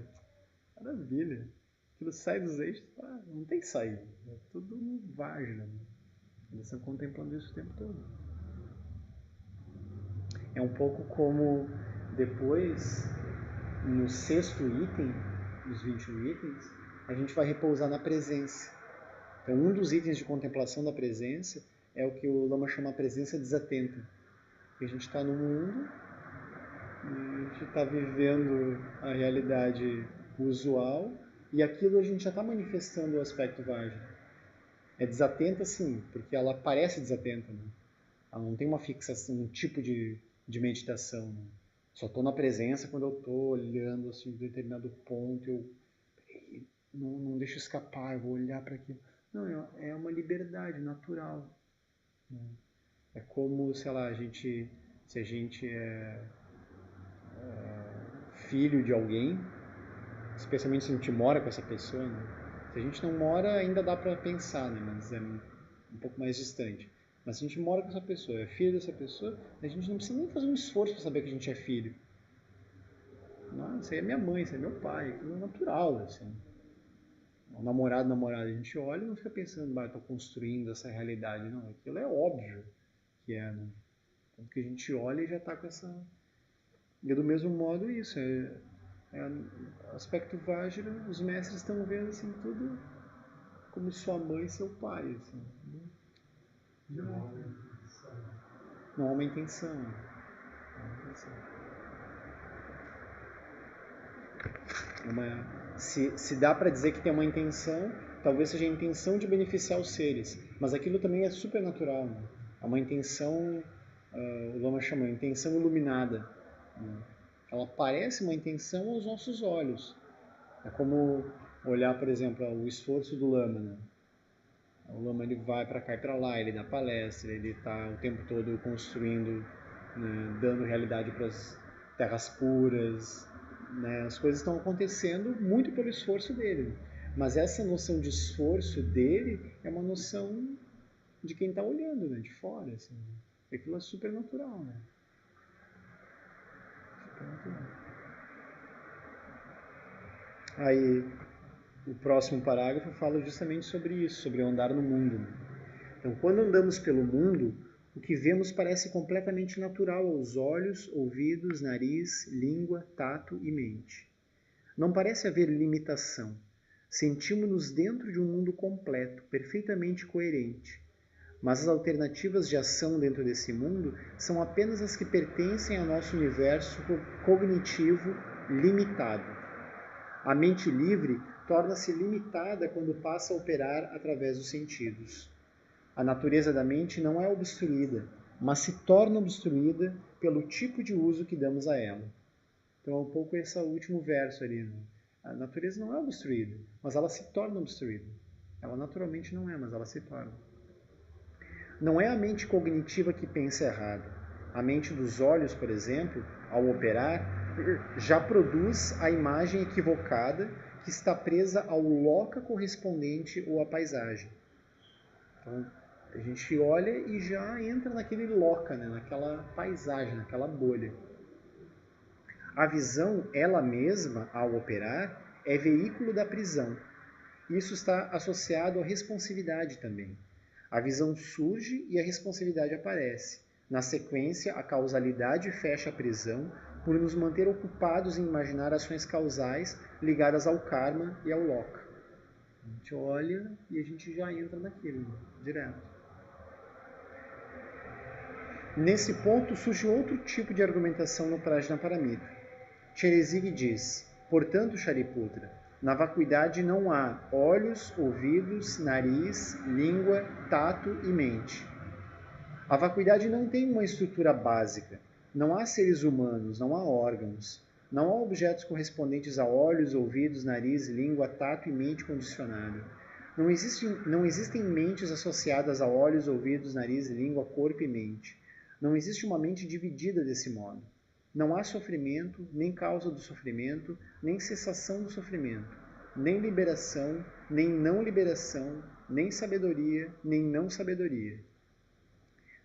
[SPEAKER 1] Maravilha. Aquilo sai dos eixos, não tem que sair. É tudo Vajra. Né? Eles estão contemplando isso o tempo todo. É um pouco como depois, no 6º item, dos 21 itens, a gente vai repousar na presença. Então, um dos itens de contemplação da presença é o que o Lama chama a presença desatenta. A gente está no mundo, a gente está vivendo a realidade usual e aquilo a gente já está manifestando o aspecto Vajra. É desatenta, sim, porque ela parece desatenta. Né? Ela não tem uma fixação, um tipo de meditação. Né? Só estou na presença quando eu estou olhando assim, um determinado ponto, eu não deixo escapar, eu vou olhar para aquilo. Não, é uma liberdade natural. Né? É como, sei lá, se a gente é filho de alguém, especialmente se a gente mora com essa pessoa, né? Se a gente não mora, ainda dá para pensar, né? Mas é um pouco mais distante. Mas se a gente mora com essa pessoa, é filho dessa pessoa, a gente não precisa nem fazer um esforço para saber que a gente é filho. Não, isso aí é minha mãe, isso aí é meu pai, aquilo é natural, assim. Um namorado, a gente olha e não fica pensando, estou construindo essa realidade. Não, aquilo é óbvio que é, né? Tanto que a gente olha e já está com essa... E do mesmo modo isso, aspecto Vajra, os mestres estão vendo assim tudo como sua mãe e seu pai. Assim. Não há uma intenção. Se dá para dizer que tem uma intenção, talvez seja a intenção de beneficiar os seres, mas aquilo também é super natural. Né? É uma intenção, o Lama chama, intenção iluminada. Né? Ela parece uma intenção aos nossos olhos. É como olhar, por exemplo, o esforço do lama, né? O lama ele vai para cá e para lá, ele dá palestra, ele está o tempo todo construindo, né, dando realidade para as terras puras, né? As coisas estão acontecendo muito pelo esforço dele. Mas essa noção de esforço dele é uma noção de quem está olhando, né, de fora. Assim. Aquilo é super natural. Né? Super natural. Aí, o próximo parágrafo fala justamente sobre isso, sobre andar no mundo. Então, quando andamos pelo mundo, o que vemos parece completamente natural aos olhos, ouvidos, nariz, língua, tato e mente. Não parece haver limitação. Sentimos-nos dentro de um mundo completo, perfeitamente coerente. Mas as alternativas de ação dentro desse mundo são apenas as que pertencem ao nosso universo cognitivo limitado. A mente livre torna-se limitada quando passa a operar através dos sentidos. A natureza da mente não é obstruída, mas se torna obstruída pelo tipo de uso que damos a ela. Então é um pouco esse último verso ali. Né? A natureza não é obstruída, mas ela se torna obstruída. Ela naturalmente não é, mas ela se torna. Não é a mente cognitiva que pensa errado. A mente dos olhos, por exemplo, ao operar, já produz a imagem equivocada que está presa ao loca correspondente ou à paisagem. Então, a gente olha e já entra naquele loca, né? Naquela paisagem, naquela bolha. A visão, ela mesma, ao operar, é veículo da prisão. Isso está associado à responsividade também. A visão surge e a responsividade aparece. Na sequência, a causalidade fecha a prisão por nos manter ocupados em imaginar ações causais ligadas ao karma e ao loka. A gente olha e a gente já entra naquilo, direto. Nesse ponto surge outro tipo de argumentação no Prajnaparamita. Cheresig diz, portanto, Shariputra, na vacuidade não há olhos, ouvidos, nariz, língua, tato e mente. A vacuidade não tem uma estrutura básica. Não há seres humanos, não há órgãos. Não há objetos correspondentes a olhos, ouvidos, nariz, língua, tato e mente condicionada. Não existem mentes associadas a olhos, ouvidos, nariz, língua, corpo e mente. Não existe uma mente dividida desse modo. Não há sofrimento, nem causa do sofrimento, nem cessação do sofrimento, nem liberação, nem não liberação, nem sabedoria, nem não sabedoria.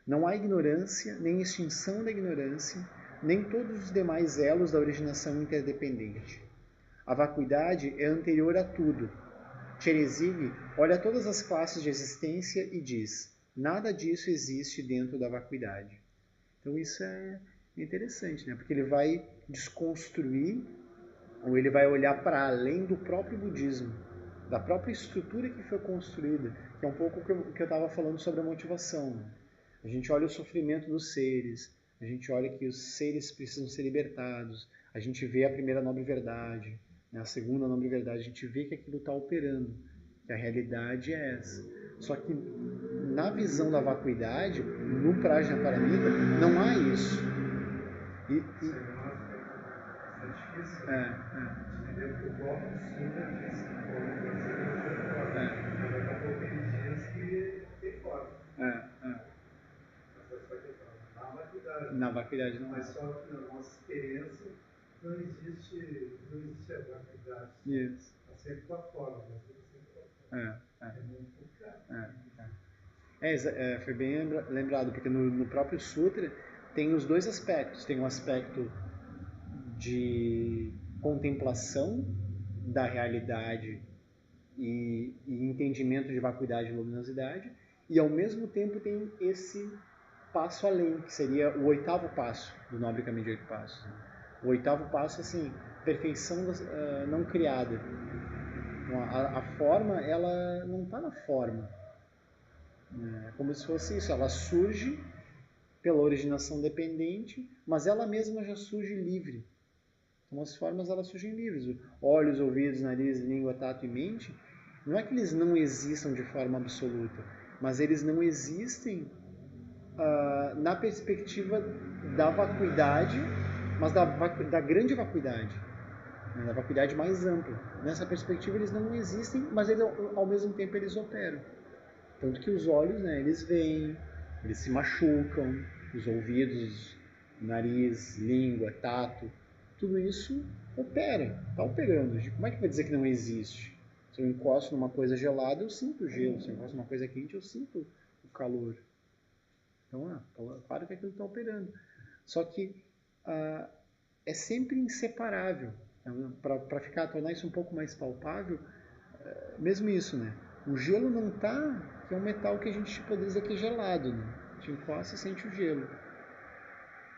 [SPEAKER 1] Não há ignorância, nem extinção da ignorância, nem todos os demais elos da originação interdependente. A vacuidade é anterior a tudo. Cheresig olha todas as classes de existência e diz, nada disso existe dentro da vacuidade. Então isso é interessante, né? Porque ele vai desconstruir, ou ele vai olhar para além do próprio budismo, da própria estrutura que foi construída, que é um pouco o que eu estava falando sobre a motivação. Né? A gente olha o sofrimento dos seres, a gente olha que os seres precisam ser libertados, a gente vê a primeira nobre verdade, né? A segunda nobre verdade, a gente vê que aquilo está operando, que a realidade é essa. Só que na visão da vacuidade, no Prajnaparamita, não há isso.
[SPEAKER 2] É difícil. Entendeu? Porque o bloco de cima diz que daqui a pouco ele diz que tem forma.
[SPEAKER 1] Na vacuidade não é.
[SPEAKER 2] Mas só que na nossa experiência não existe a vacuidade.
[SPEAKER 1] Isso.
[SPEAKER 2] Está sempre com a forma, mas sempre com a forma. É muito complicado.
[SPEAKER 1] Foi bem lembrado, porque no próprio Sutra tem os dois aspectos. Tem um aspecto de contemplação da realidade e entendimento de vacuidade e luminosidade, e ao mesmo tempo tem esse passo além, que seria o oitavo passo do Nobre Caminho de 8 Passos. O oitavo passo, assim, perfeição não criada. A forma, ela não está na forma. É como se fosse isso, ela surge pela originação dependente, mas ela mesma já surge livre. Então as formas elas surgem livres. Olhos, ouvidos, nariz, língua, tato e mente, não é que eles não existam de forma absoluta, mas eles não existem na perspectiva da vacuidade mas da grande vacuidade, né, da vacuidade mais ampla. Nessa perspectiva eles não existem, mas eles, ao mesmo tempo eles operam. Tanto que os olhos, né, eles veem, eles se machucam, os ouvidos, nariz, língua, tato, tudo isso opera, está operando. Como é que vai dizer que não existe? Se eu encosto numa coisa gelada, eu sinto o gelo. Se eu encosto numa coisa quente, eu sinto o calor. Então, claro que aquilo está operando. Só que é sempre inseparável. Para tornar isso um pouco mais palpável, mesmo isso, né? O gelo não está, que é um metal que a gente poderia dizer que é gelado, né? A gente encosta e sente o gelo.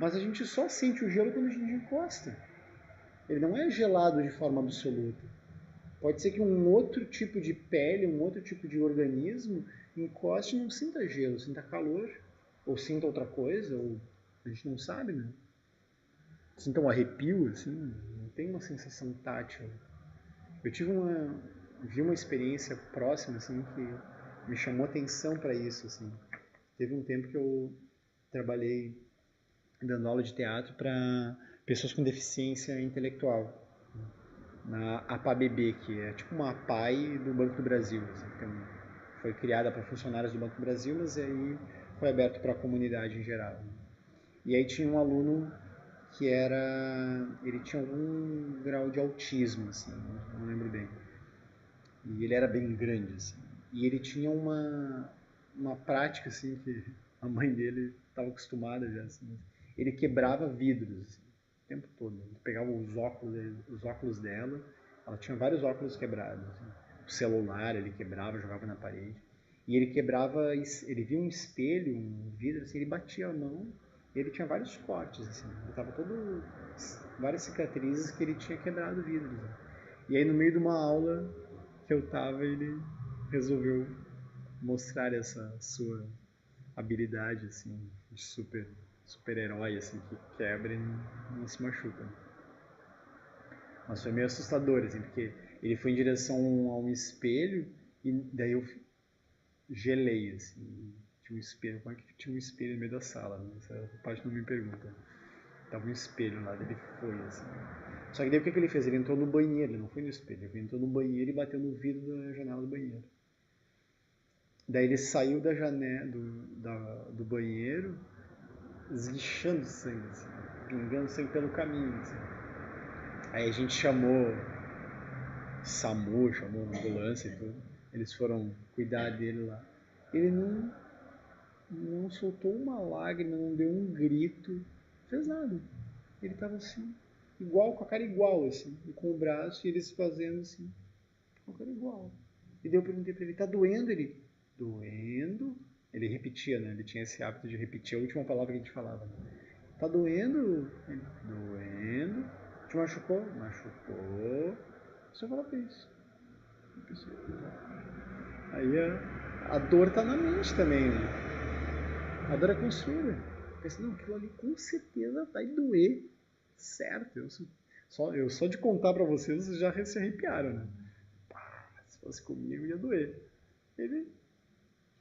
[SPEAKER 1] Mas a gente só sente o gelo quando a gente encosta. Ele não é gelado de forma absoluta. Pode ser que um outro tipo de pele, um outro tipo de organismo encoste e não sinta gelo, sinta calor, ou sinta outra coisa, ou a gente não sabe, né? Sinta um arrepio, assim, não tem uma sensação tátil. Eu vi uma experiência próxima, assim, que me chamou atenção para isso, assim. Teve um tempo que eu trabalhei dando aula de teatro para pessoas com deficiência intelectual, na APABB, que é tipo uma APAI do Banco do Brasil. Assim. Então, foi criada para funcionários do Banco do Brasil, mas aí foi aberto para a comunidade em geral. E aí tinha um aluno que ele tinha algum grau de autismo, assim, não lembro bem. E ele era bem grande, assim. E ele tinha uma prática, assim, que a mãe dele estava acostumada já, assim. Ele quebrava vidros, assim, o tempo todo. Ele pegava os óculos dela, ela tinha vários óculos quebrados. Assim. O celular ele quebrava, jogava na parede. E ele quebrava, ele via um espelho, um vidro, assim, ele batia a mão, e ele tinha vários cortes, assim. Ele tava todo, várias cicatrizes que ele tinha quebrado vidros. Assim. E aí no meio de uma aula que eu tava, ele resolveu mostrar essa sua habilidade, assim, de super-herói, assim, que quebra e não se machuca. Mas foi meio assustador, assim, porque ele foi em direção a um espelho e daí eu gelei, assim. Tinha um espelho, como é que tinha um espelho no meio da sala? Essa parte não me pergunta. Tava um espelho lá, ele foi, assim. Só que daí o que ele fez? Ele entrou no banheiro, ele não foi no espelho, ele entrou no banheiro e bateu no vidro da janela do banheiro. Daí ele saiu da janela do banheiro, esguichando sangue, assim, pingando sangue pelo caminho. Assim. Aí a gente chamou SAMU, chamou ambulância e tudo. Eles foram cuidar dele lá. Ele não soltou uma lágrima, não deu um grito, não fez nada. Ele tava assim, igual, com a cara igual, assim, e com o braço, e eles fazendo assim, com a cara igual. E daí eu perguntei pra ele, tá doendo? Ele, doendo? Ele repetia, né? Ele tinha esse hábito de repetir a última palavra que a gente falava. Né? Tá doendo? Ele, doendo. Te machucou? Machucou. Só fala pra isso. Aí a dor tá na mente também, né? A dor é construída. Eu pensei, não, aquilo ali com certeza vai doer. Certo. Eu só de contar pra vocês já se arrepiaram, né? Se fosse comigo ia doer. Ele,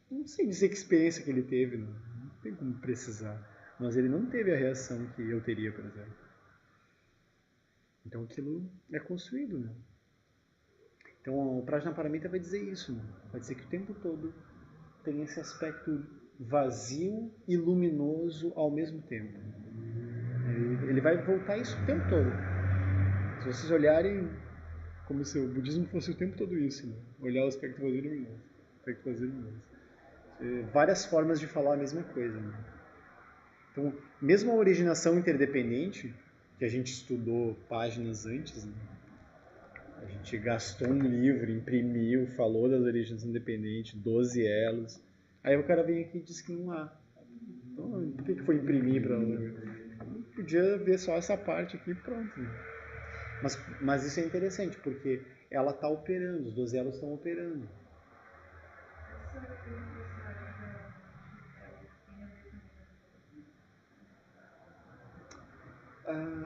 [SPEAKER 1] não sei dizer que experiência que ele teve, não tem como precisar. Mas ele não teve a reação que eu teria, por exemplo. Então aquilo é construído, né? Então o Prajnaparamita vai dizer isso, né? Vai dizer que o tempo todo tem esse aspecto vazio e luminoso ao mesmo tempo. Ele vai voltar isso o tempo todo. Se vocês olharem como se o budismo fosse o tempo todo isso, né? Olhar o aspecto vazio e luminoso. Aspecto vazio e luminoso. Várias formas de falar a mesma coisa, né? Então, mesmo a originação interdependente, que a gente estudou páginas antes, né? A gente gastou um livro, imprimiu, falou das origens independentes, 12 elos. Aí o cara vem aqui e diz que não há. Então, por que foi imprimir para podia ver só essa parte aqui e pronto. Né? Mas isso é interessante, porque ela está operando, os 12 elos estão operando.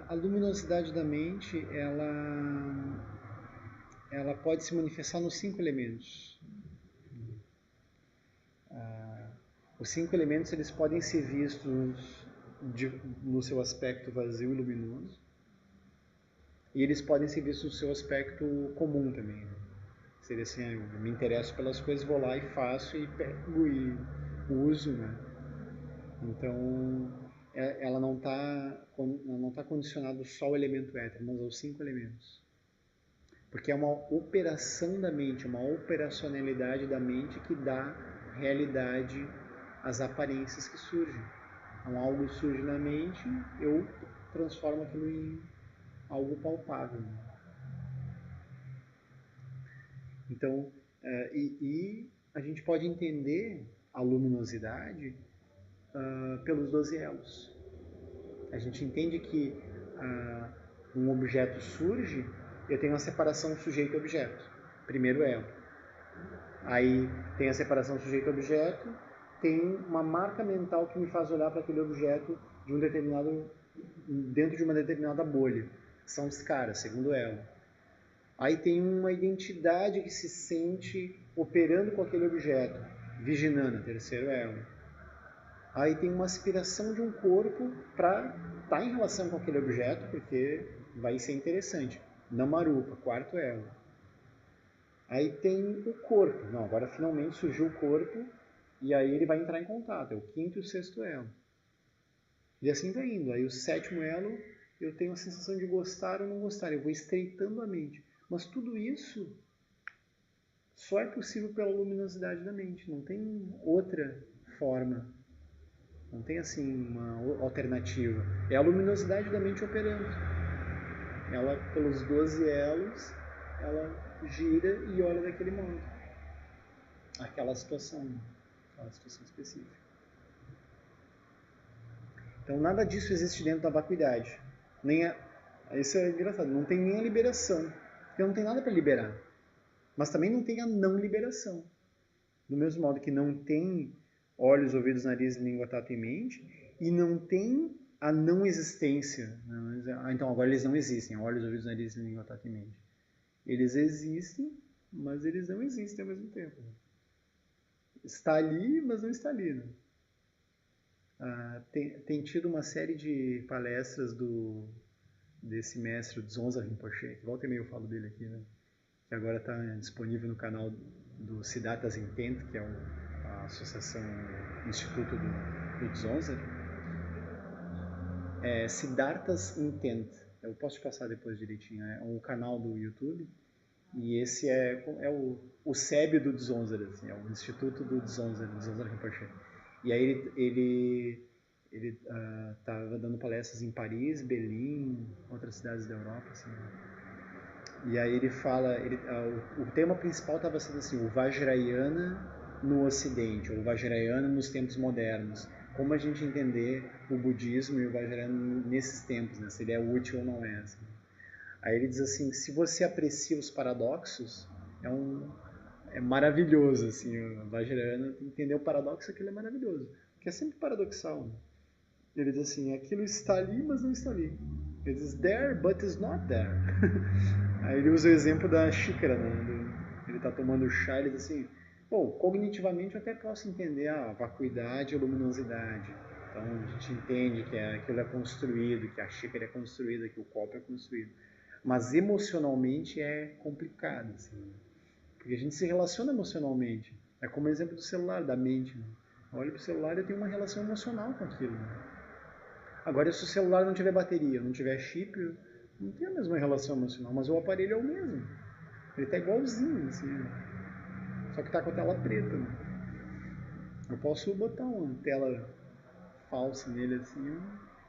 [SPEAKER 1] A luminosidade da mente, ela pode se manifestar nos 5 elementos. Os 5 elementos eles podem ser vistos no seu aspecto vazio e luminoso, e eles podem ser vistos no seu aspecto comum também. Né? Seria assim, eu me interesso pelas coisas, vou lá e faço e pego e uso, né? Então, ela não está condicionada só ao elemento éter, mas aos 5 elementos. Porque é uma operação da mente, uma operacionalidade da mente que dá realidade às aparências que surgem. Então, algo surge na mente, eu transformo aquilo em algo palpável. Então, a gente pode entender a luminosidade pelos 12 elos. A gente entende que um objeto surge, eu tenho a separação sujeito-objeto, primeiro elo. Aí tem a separação sujeito-objeto, tem uma marca mental que me faz olhar para aquele objeto dentro de uma determinada bolha. São os caras, segundo elo. Aí tem uma identidade que se sente operando com aquele objeto, Vijnana, terceiro elo. Aí tem uma aspiração de um corpo para estar em relação com aquele objeto, porque vai ser interessante. Namarupa, quarto elo. Aí tem o corpo. Não, agora finalmente surgiu o corpo e aí ele vai entrar em contato. É o quinto e o sexto elo. E assim vai indo. Aí o sétimo elo, eu tenho a sensação de gostar ou não gostar. Eu vou estreitando a mente. Mas tudo isso só é possível pela luminosidade da mente. Não tem outra forma. Não tem assim uma alternativa. É a luminosidade da mente operando. Ela, pelos 12 elos, ela gira e olha daquele modo. Aquela situação específica. Então nada disso existe dentro da vacuidade. Isso é engraçado. Não tem nem a liberação. Porque não tem nada para liberar. Mas também não tem a não liberação. Do mesmo modo que não tem olhos, ouvidos, nariz, língua, tato e mente, e não tem a não existência. Então agora eles não existem, olhos, ouvidos, nariz, língua, tato e mente. Eles existem, mas eles não existem ao mesmo tempo. Está ali, mas não está ali. Né? Tem tido uma série de palestras desse mestre, o Dzongzar Rinpoche, que volta e meia eu falo dele aqui, né? Que agora está disponível no canal do Siddhartha's Intent, que é a associação, instituto do Dzongzar. Siddhartha's Intent. Eu posso te passar depois direitinho. É um canal do YouTube. E esse é o SEB do Dzongzar, assim, é o instituto do Dzongzar Rinpoche. E aí ele estava dando palestras em Paris, Berlim, outras cidades da Europa. Assim. E aí ele fala, o tema principal estava sendo assim, o Vajrayana no Ocidente, ou o Vajrayana nos tempos modernos. Como a gente entender o budismo e o Vajrayana nesses tempos, né? Se ele é útil ou não é. Assim. Aí ele diz assim, se você aprecia os paradoxos, é maravilhoso, assim, o Vajrayana, entender o paradoxo, aquilo é maravilhoso, porque é sempre paradoxal. Né? Ele diz assim, aquilo está ali, mas não está ali. Ele diz, there, but is not there. Aí ele usa o exemplo da xícara, né? Ele está tomando chá, ele diz assim, bom, cognitivamente eu até posso entender a vacuidade e a luminosidade. Então a gente entende que aquilo é construído, que a xícara é construída, que o copo é construído. Mas emocionalmente é complicado, assim, porque a gente se relaciona emocionalmente. É como o exemplo do celular, da mente. Né? Eu olho para o celular e eu tenho uma relação emocional com aquilo. Né? Agora, se o celular não tiver bateria, não tiver chip, eu não tenho a mesma relação emocional, mas o aparelho é o mesmo. Ele está igualzinho, assim, só que está com a tela preta. Né? Eu posso botar uma tela falsa nele, assim,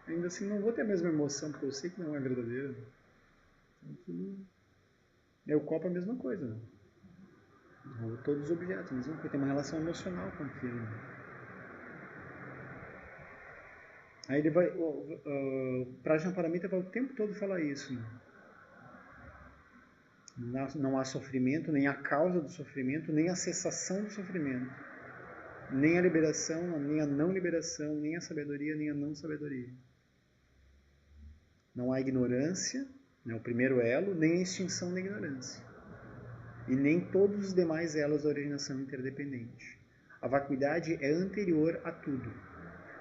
[SPEAKER 1] ainda assim não vou ter a mesma emoção, porque eu sei que não é verdadeira. O copo é a mesma coisa. Né? Ou todos os objetos, a mesma coisa. Tem uma relação emocional com aquilo. Né? Aí ele vai... Prajnaparamita vai o tempo todo falar isso. Né? Não há sofrimento, nem a causa do sofrimento, nem a cessação do sofrimento. Nem a liberação, nem a não liberação, nem a sabedoria, nem a não sabedoria. Não há ignorância, né, o primeiro elo, nem a extinção da ignorância. E nem todos os demais elos da originação interdependente. A vacuidade é anterior a tudo.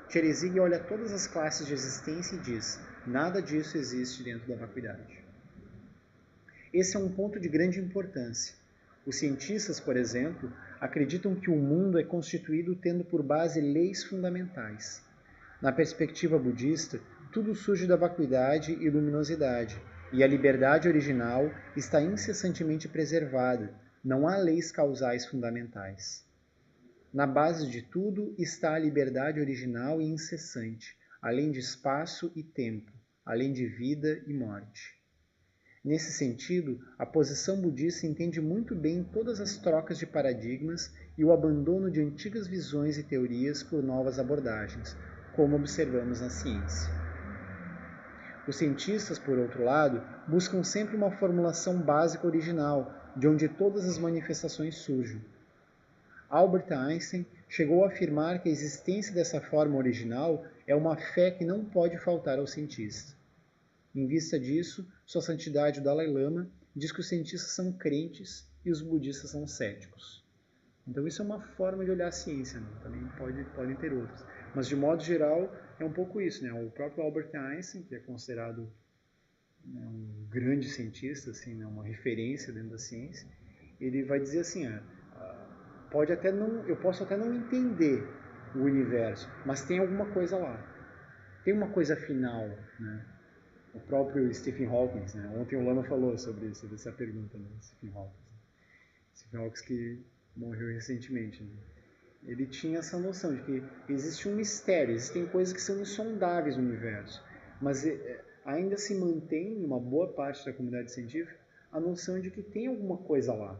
[SPEAKER 1] Cseresig olha todas as classes de existência e diz: nada disso existe dentro da vacuidade. Esse é um ponto de grande importância. Os cientistas, por exemplo, acreditam que o mundo é constituído tendo por base leis fundamentais. Na perspectiva budista, tudo surge da vacuidade e luminosidade, e a liberdade original está incessantemente preservada. Não há leis causais fundamentais. Na base de tudo está a liberdade original e incessante, além de espaço e tempo, além de vida e morte. Nesse sentido, a posição budista entende muito bem todas as trocas de paradigmas e o abandono de antigas visões e teorias por novas abordagens, como observamos na ciência. Os cientistas, por outro lado, buscam sempre uma formulação básica original, de onde todas as manifestações surgem. Albert Einstein chegou a afirmar que a existência dessa forma original é uma fé que não pode faltar ao cientista. Em vista disso, Sua Santidade o Dalai Lama diz que os cientistas são crentes e os budistas são céticos. Então isso é uma forma de olhar a ciência, né? Também podem ter outras. Mas de modo geral é um pouco isso, né? O próprio Albert Einstein, que é considerado, né, um grande cientista, assim, né, uma referência dentro da ciência, ele vai dizer assim, eu posso até não entender o universo, mas tem alguma coisa lá. Tem uma coisa final, né? O próprio Stephen Hawking, né? Ontem o Lama falou sobre essa pergunta, né? Stephen Hawking que morreu recentemente, né? Ele tinha essa noção de que existe um mistério, existem coisas que são insondáveis no universo, mas ainda se mantém, em uma boa parte da comunidade científica, a noção de que tem alguma coisa lá,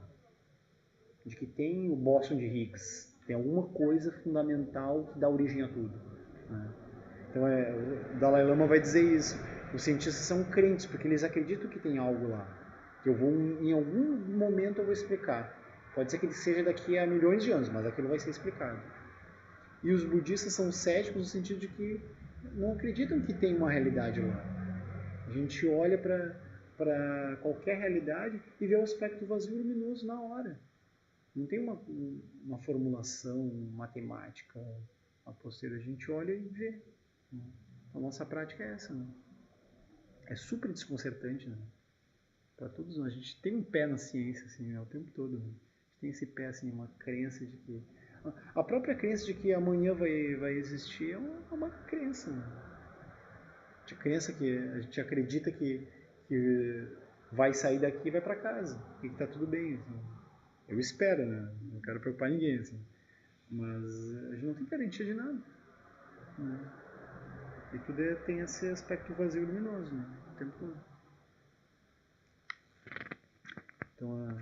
[SPEAKER 1] de que tem o bóson de Higgs, tem alguma coisa fundamental que dá origem a tudo, né? Então o Dalai Lama vai dizer isso. Os cientistas são crentes porque eles acreditam que tem algo lá, que em algum momento eu vou explicar. Pode ser que ele seja daqui a milhões de anos, mas aquilo vai ser explicado. E os budistas são céticos no sentido de que não acreditam que tem uma realidade lá. A gente olha para qualquer realidade e vê o aspecto vazio e luminoso na hora. Não tem uma formulação matemática a posterior. A gente olha e vê. A nossa prática é essa, né? É super desconcertante, né? Para todos nós. A gente tem um pé na ciência, assim, né? O tempo todo, né? A gente tem esse pé, assim, uma crença de que... A própria crença de que amanhã vai existir é uma crença, né? A crença que a gente acredita que vai sair daqui e vai para casa. E que está tudo bem, assim. Eu espero, né? Não quero preocupar ninguém, assim. Mas a gente não tem garantia de nada, né? E tudo tem esse aspecto vazio e luminoso, né? O tempo todo. Então,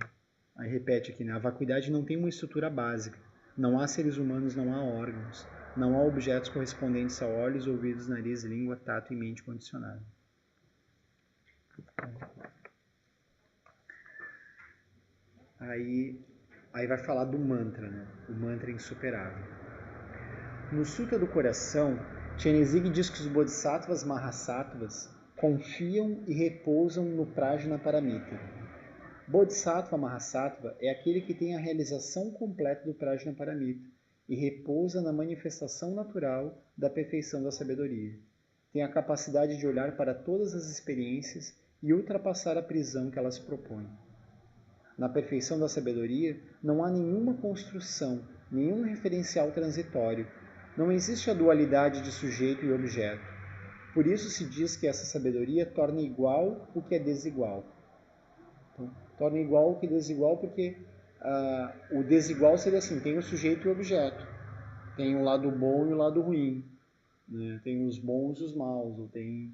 [SPEAKER 1] aí repete aqui, né? A vacuidade não tem uma estrutura básica. Não há seres humanos, não há órgãos. Não há objetos correspondentes a olhos, ouvidos, nariz, língua, tato e mente condicionada. Aí vai falar do mantra, né? O mantra insuperável. No Sutra do Coração, Cseresig diz que os Bodhisattvas Mahasattvas confiam e repousam no Prajnaparamita. Bodhisattva Mahasattva é aquele que tem a realização completa do Prajnaparamita e repousa na manifestação natural da perfeição da sabedoria. Tem a capacidade de olhar para todas as experiências e ultrapassar a prisão que elas propõem. Na perfeição da sabedoria não há nenhuma construção, nenhum referencial transitório. Não existe a dualidade de sujeito e objeto. Por isso se diz que essa sabedoria torna igual o que é desigual. Então, torna igual o que é desigual porque o desigual seria assim, tem o sujeito e o objeto. Tem o lado bom e o lado ruim, né? Tem os bons e os maus. Ou tem,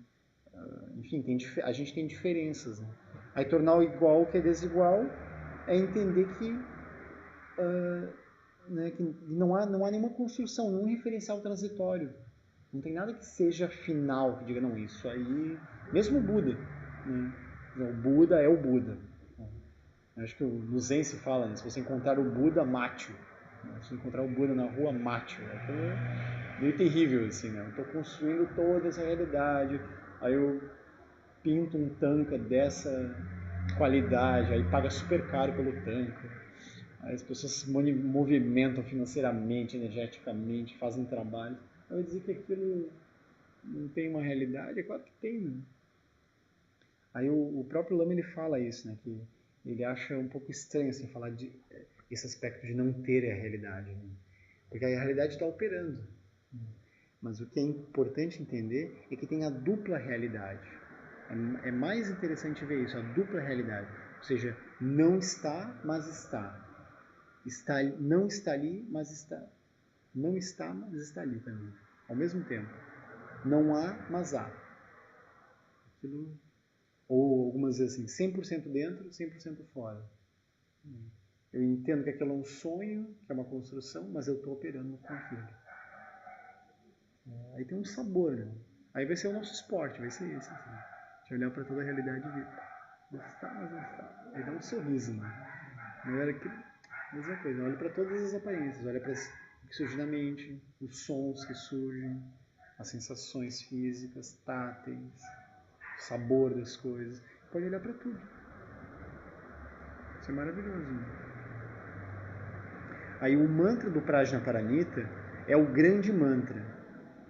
[SPEAKER 1] enfim, a gente tem diferenças, né? Aí tornar igual o que é desigual é entender que... né, que não há nenhuma construção, nenhum referencial transitório. Não tem nada que seja final, que diga, não, isso aí... Mesmo o Buda, né? O Buda é o Buda. Acho que no Zen se fala, né? Se você encontrar o Buda, mate-o. Se você encontrar o Buda na rua, mate-o. É meio terrível, assim, né? Eu estou construindo toda essa realidade, aí eu pinto um tanka dessa qualidade, aí paga super caro pelo tanka. Aí as pessoas se movimentam financeiramente, energeticamente, fazem trabalho. Eu vou dizer que aquilo não tem uma realidade? É claro que tem, né? Aí o próprio Lama ele fala isso, né? Que ele acha um pouco estranho assim, falar de esse aspecto de não ter a realidade, né? Porque a realidade está operando. Mas o que é importante entender é que tem a dupla realidade. É mais interessante ver isso, a dupla realidade. Ou seja, não está, mas está. Não está ali, mas está. Não está, mas está ali também. Ao mesmo tempo. Não há, mas há. Aquilo, ou algumas vezes assim, 100% dentro, 100% fora. Eu entendo que aquilo é um sonho, que é uma construção, mas eu estou operando com aquilo. Aí tem um sabor, né? Aí vai ser o nosso esporte, vai ser esse. Assim. A gente olhar para toda a realidade e ver. Não está, mas não está. Aí dá um sorriso, né? Não era que... Mesma coisa, olha para todas as aparências, olha para o que surge na mente, os sons que surgem, as sensações físicas, táteis, o sabor das coisas. Pode olhar para tudo. Isso é maravilhoso. Né? Aí o mantra do Prajnaparamita é o grande mantra.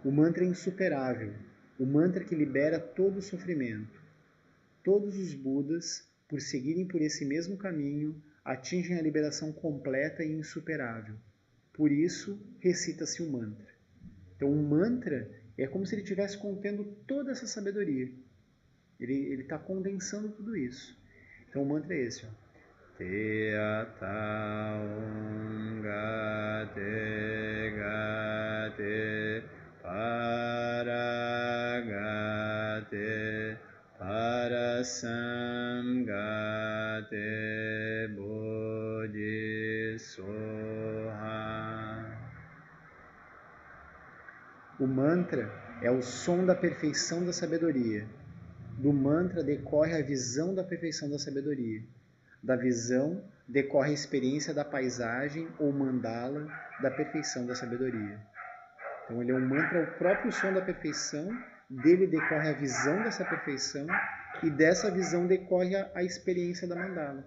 [SPEAKER 1] O mantra insuperável. O mantra que libera todo o sofrimento. Todos os Budas, por seguirem por esse mesmo caminho, atingem a liberação completa e insuperável. Por isso, recita-se o mantra. Então, o mantra é como se ele estivesse contendo toda essa sabedoria. Ele está condensando tudo isso. Então, o mantra é esse. Te ataum gate gate paragate parasam gate bodhisoha. O mantra é o som da perfeição da sabedoria. Do mantra decorre a visão da perfeição da sabedoria. Da visão decorre a experiência da paisagem ou mandala da perfeição da sabedoria. Então ele é um mantra, o próprio som da perfeição, dele decorre a visão dessa perfeição e dessa visão decorre a experiência da mandala.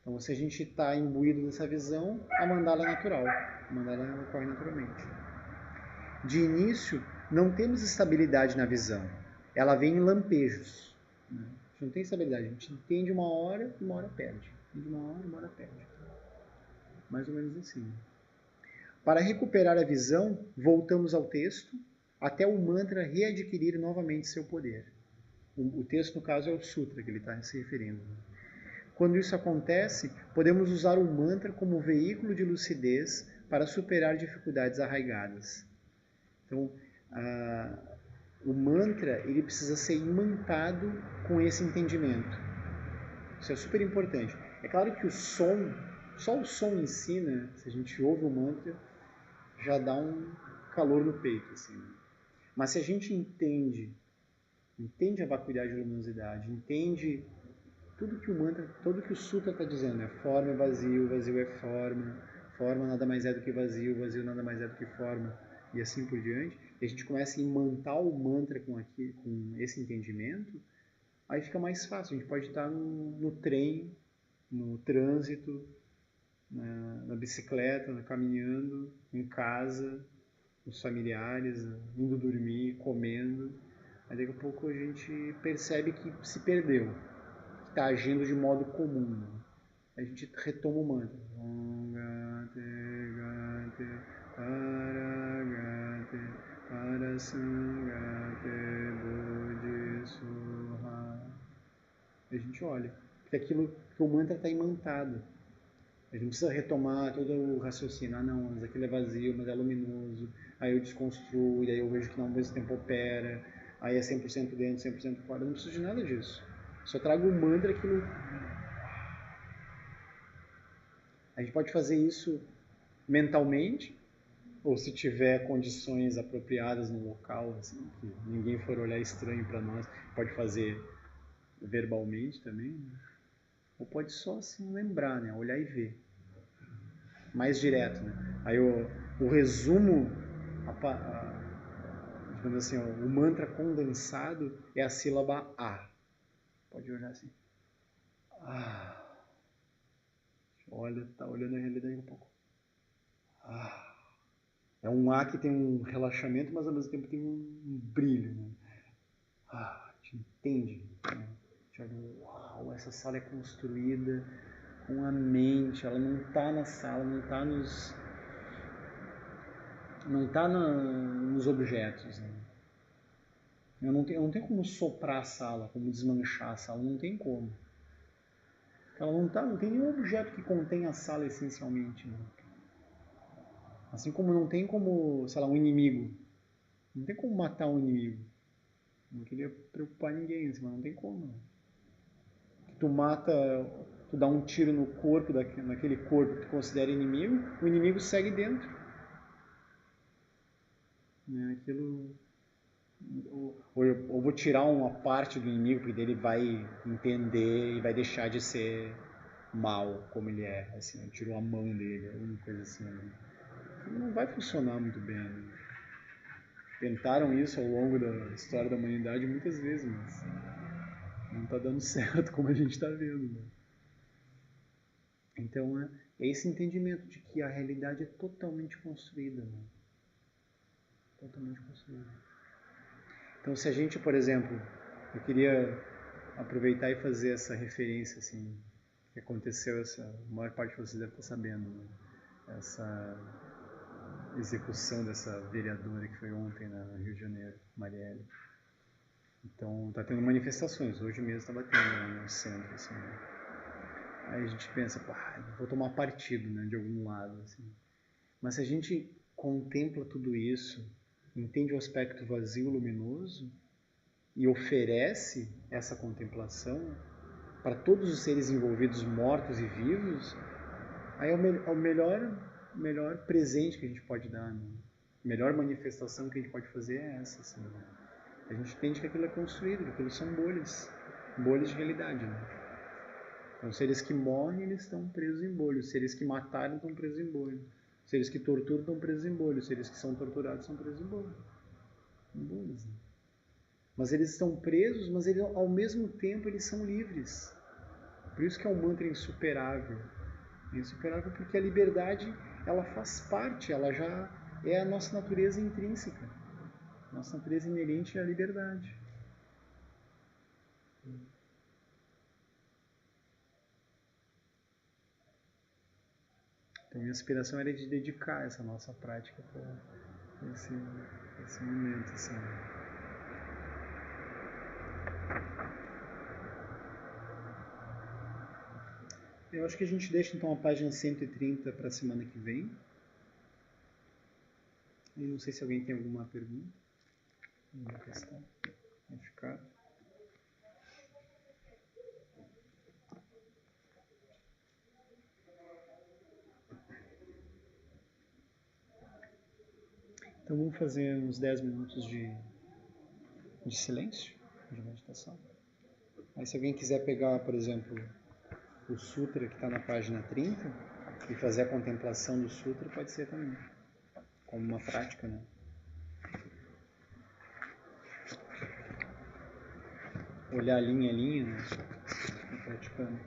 [SPEAKER 1] Então se a gente está imbuído dessa visão, a mandala é natural, a mandala ocorre naturalmente. De início, não temos estabilidade na visão, ela vem em lampejos. A gente não tem estabilidade, a gente entende uma hora perde. Entende uma hora perde. Mais ou menos assim. Para recuperar a visão, voltamos ao texto, até o mantra readquirir novamente seu poder. O texto, no caso, é o sutra que ele está se referindo. Quando isso acontece, podemos usar o mantra como veículo de lucidez para superar dificuldades arraigadas. Então, o mantra ele precisa ser imantado com esse entendimento. Isso é super importante. É claro que o som, só o som em si, né, se a gente ouve o mantra, já dá um calor no peito. Assim, né? Mas se a gente entende a vacuidade e a luminosidade, entende tudo que o mantra, tudo que o sutra está dizendo, né? Forma é vazio, vazio é forma, forma nada mais é do que vazio, vazio nada mais é do que forma, e assim por diante, e a gente começa a imantar o mantra com esse entendimento, aí fica mais fácil. A gente pode estar no trem, no trânsito, na bicicleta, caminhando, em casa, com os familiares, indo dormir, comendo. Aí daqui a pouco a gente percebe que se perdeu, que está agindo de modo comum. A gente retoma o mantra. A gente olha, porque aquilo que o mantra está imantado. A gente não precisa retomar todo o raciocínio. Ah, não, mas aquilo é vazio, mas é luminoso. Aí eu desconstruo, e aí eu vejo que não ao mesmo tempo opera. Aí é 100% dentro, 100% fora. Eu não preciso de nada disso. Só trago o mantra aquilo. A gente pode fazer isso mentalmente, ou se tiver condições apropriadas no local, assim, que ninguém for olhar estranho para nós, pode fazer verbalmente também, né? Ou pode só assim lembrar, né? Olhar e ver. Mais direto, né? Aí o resumo, digamos assim, o mantra condensado é a sílaba A. Pode olhar assim. Olha, tá olhando a realidade um pouco. É um ar que tem um relaxamento, mas ao mesmo tempo tem um brilho, né? A gente entende, né? A gente olha, uau, essa sala é construída com a mente, ela não está na sala, não está nos objetos, né? Eu não tenho como soprar a sala, como desmanchar a sala, não tem como. Ela não tem nenhum objeto que contém a sala essencialmente, né? Assim como não tem como, sei lá, um inimigo. Não tem como matar um inimigo. Não queria preocupar ninguém, mas não tem como. Tu dá um tiro no corpo, naquele corpo que tu considera inimigo, o inimigo segue dentro. Né? Aquilo... Ou eu vou tirar uma parte do inimigo, porque ele vai entender e vai deixar de ser mal como ele é. Assim, eu tiro a mão dele, alguma coisa assim. Né? Não vai funcionar muito bem. Né? Tentaram isso ao longo da história da humanidade muitas vezes, mas não está dando certo como a gente está vendo. Né? Então é esse entendimento de que a realidade é totalmente construída. Né? Totalmente construída. Então se a gente, por exemplo, eu queria aproveitar e fazer essa referência assim, que aconteceu, a maior parte de vocês deve estar sabendo, né? Essa execução dessa vereadora que foi ontem no Rio de Janeiro, Marielle. Então está tendo manifestações, hoje mesmo estava tendo no centro. Assim, né? Aí a gente pensa, vou tomar partido, né, de algum lado. Assim. Mas se a gente contempla tudo isso, entende o aspecto vazio luminoso e oferece essa contemplação para todos os seres envolvidos, mortos e vivos, aí é o melhor presente que a gente pode dar. Né? A melhor manifestação que a gente pode fazer é essa. Assim, né? A gente entende que aquilo é construído, que aquilo são bolhas de realidade. Né? Então, seres que morrem, eles estão presos em bolhas. Seres que mataram estão presos em bolhas. Seres que torturam estão presos em bolhas. Seres que são torturados estão presos em bolhas. Em bolhas. Né? Mas eles estão presos, mas eles, ao mesmo tempo eles são livres. Por isso que é um mantra insuperável. É insuperável porque a liberdade, ela faz parte, ela já é a nossa natureza intrínseca. Nossa natureza inerente é a liberdade. Então, minha inspiração era de dedicar essa nossa prática para esse momento. Assim. Eu acho que a gente deixa então a página 130 para a semana que vem. E não sei se alguém tem alguma pergunta, alguma questão. Vai ficar. Então vamos fazer uns 10 minutos de silêncio, de meditação. Aí se alguém quiser pegar, por exemplo, o sutra que está na página 30 e fazer a contemplação do sutra, pode ser também, como uma prática, né? Olhar linha a linha, né? Praticando.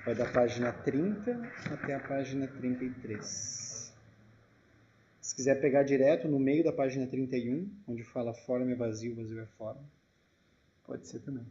[SPEAKER 1] Vai da página 30 até a página 33. Se quiser pegar direto no meio da página 31, onde fala forma é vazio, vazio é forma, pode ser também.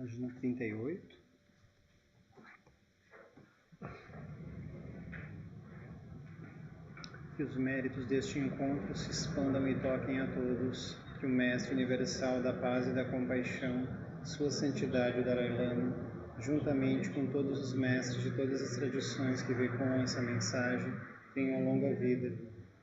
[SPEAKER 1] Página 38. Que os méritos deste encontro se expandam e toquem a todos. Que o Mestre Universal da Paz e da Compaixão, Sua Santidade o Dalai Lama, juntamente com todos os mestres de todas as tradições que veicunam essa mensagem, tenham longa vida.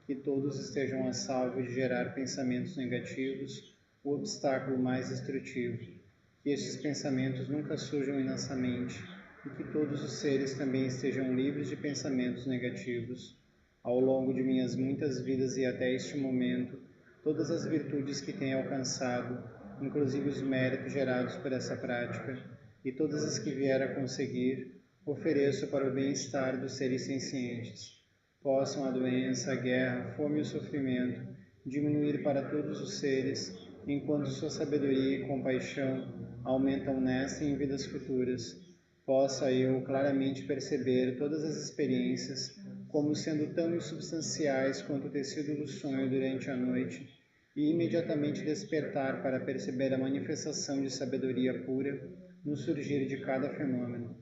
[SPEAKER 1] Que todos estejam a salvo de gerar pensamentos negativos, o obstáculo mais destrutivo. Que estes pensamentos nunca surjam em nossa mente e que todos os seres também estejam livres de pensamentos negativos. Ao longo de minhas muitas vidas e até este momento, todas as virtudes que tenho alcançado, inclusive os méritos gerados por essa prática, e todas as que vier a conseguir, ofereço para o bem-estar dos seres sencientes. Possam a doença, a guerra, a fome e o sofrimento diminuir para todos os seres, enquanto sua sabedoria e compaixão aumentam nesta e em vidas futuras. Possa eu claramente perceber todas as experiências como sendo tão insubstanciais quanto o tecido do sonho durante a noite, e imediatamente despertar para perceber a manifestação de sabedoria pura no surgir de cada fenômeno.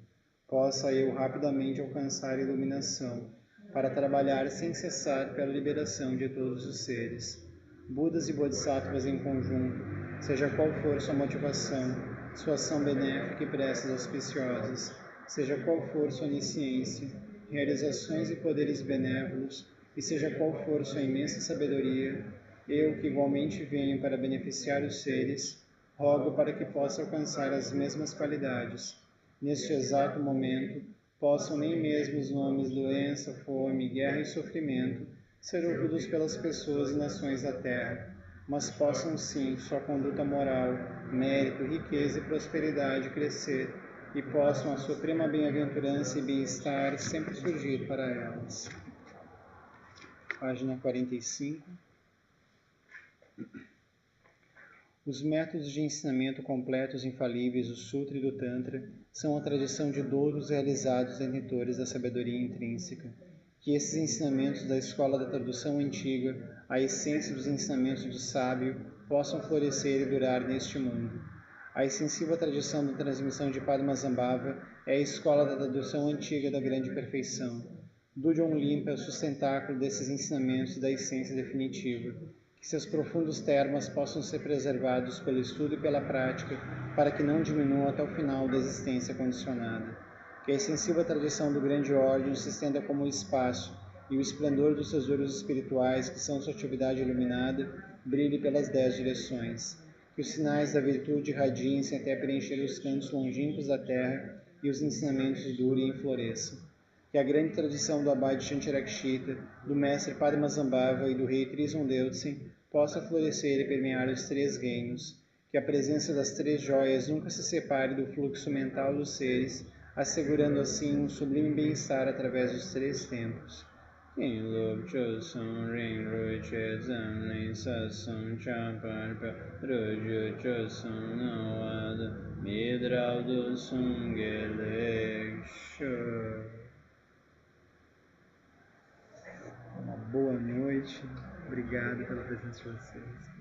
[SPEAKER 1] Possa eu rapidamente alcançar a iluminação, para trabalhar sem cessar pela liberação de todos os seres. Budas e Bodhisattvas em conjunto, seja qual for sua motivação, sua ação benéfica e preces auspiciosas, seja qual for sua onisciência, realizações e poderes benévolos, e seja qual for sua imensa sabedoria, eu, que igualmente venho para beneficiar os seres, rogo para que possa alcançar as mesmas qualidades. Neste exato momento, possam nem mesmo os nomes doença, fome, guerra e sofrimento ser ouvidos pelas pessoas e nações da terra, mas possam sim sua conduta moral, mérito, riqueza e prosperidade crescer, e possam a suprema bem-aventurança e bem-estar sempre surgir para elas. Página 45. Os métodos de ensinamento completos e infalíveis do Sutra e do Tantra são a tradição de doutos realizados detentores da sabedoria intrínseca. Que esses ensinamentos da escola da tradução antiga, a essência dos ensinamentos do sábio, possam florescer e durar neste mundo. A extensiva tradição da transmissão de Padmasambhava é a escola da tradução antiga da grande perfeição. Dudjom Limpa é o sustentáculo desses ensinamentos da essência definitiva. Que seus profundos termas possam ser preservados pelo estudo e pela prática, para que não diminuam até o final da existência condicionada. Que a extensiva tradição do grande ordem se estenda como o espaço, e o esplendor dos tesouros espirituais, que são sua atividade iluminada, brilhe pelas 10 direções. Que os sinais da virtude radiem-se até preencher os cantos longínquos da terra, e os ensinamentos durem e floresçam. Que a grande tradição do Abade Shantirakshita, do mestre Padmasambhava e do rei Trison Deutsen possa florescer e permear os 3 reinos. Que a presença das 3 joias nunca se separe do fluxo mental dos seres, assegurando assim um sublime bem-estar através dos 3 tempos. Em lob chosun ring roche zamlin sasun champarpa rojo chosun nawada midrau do sungelexo. Uma boa noite. Obrigado pela presença de vocês.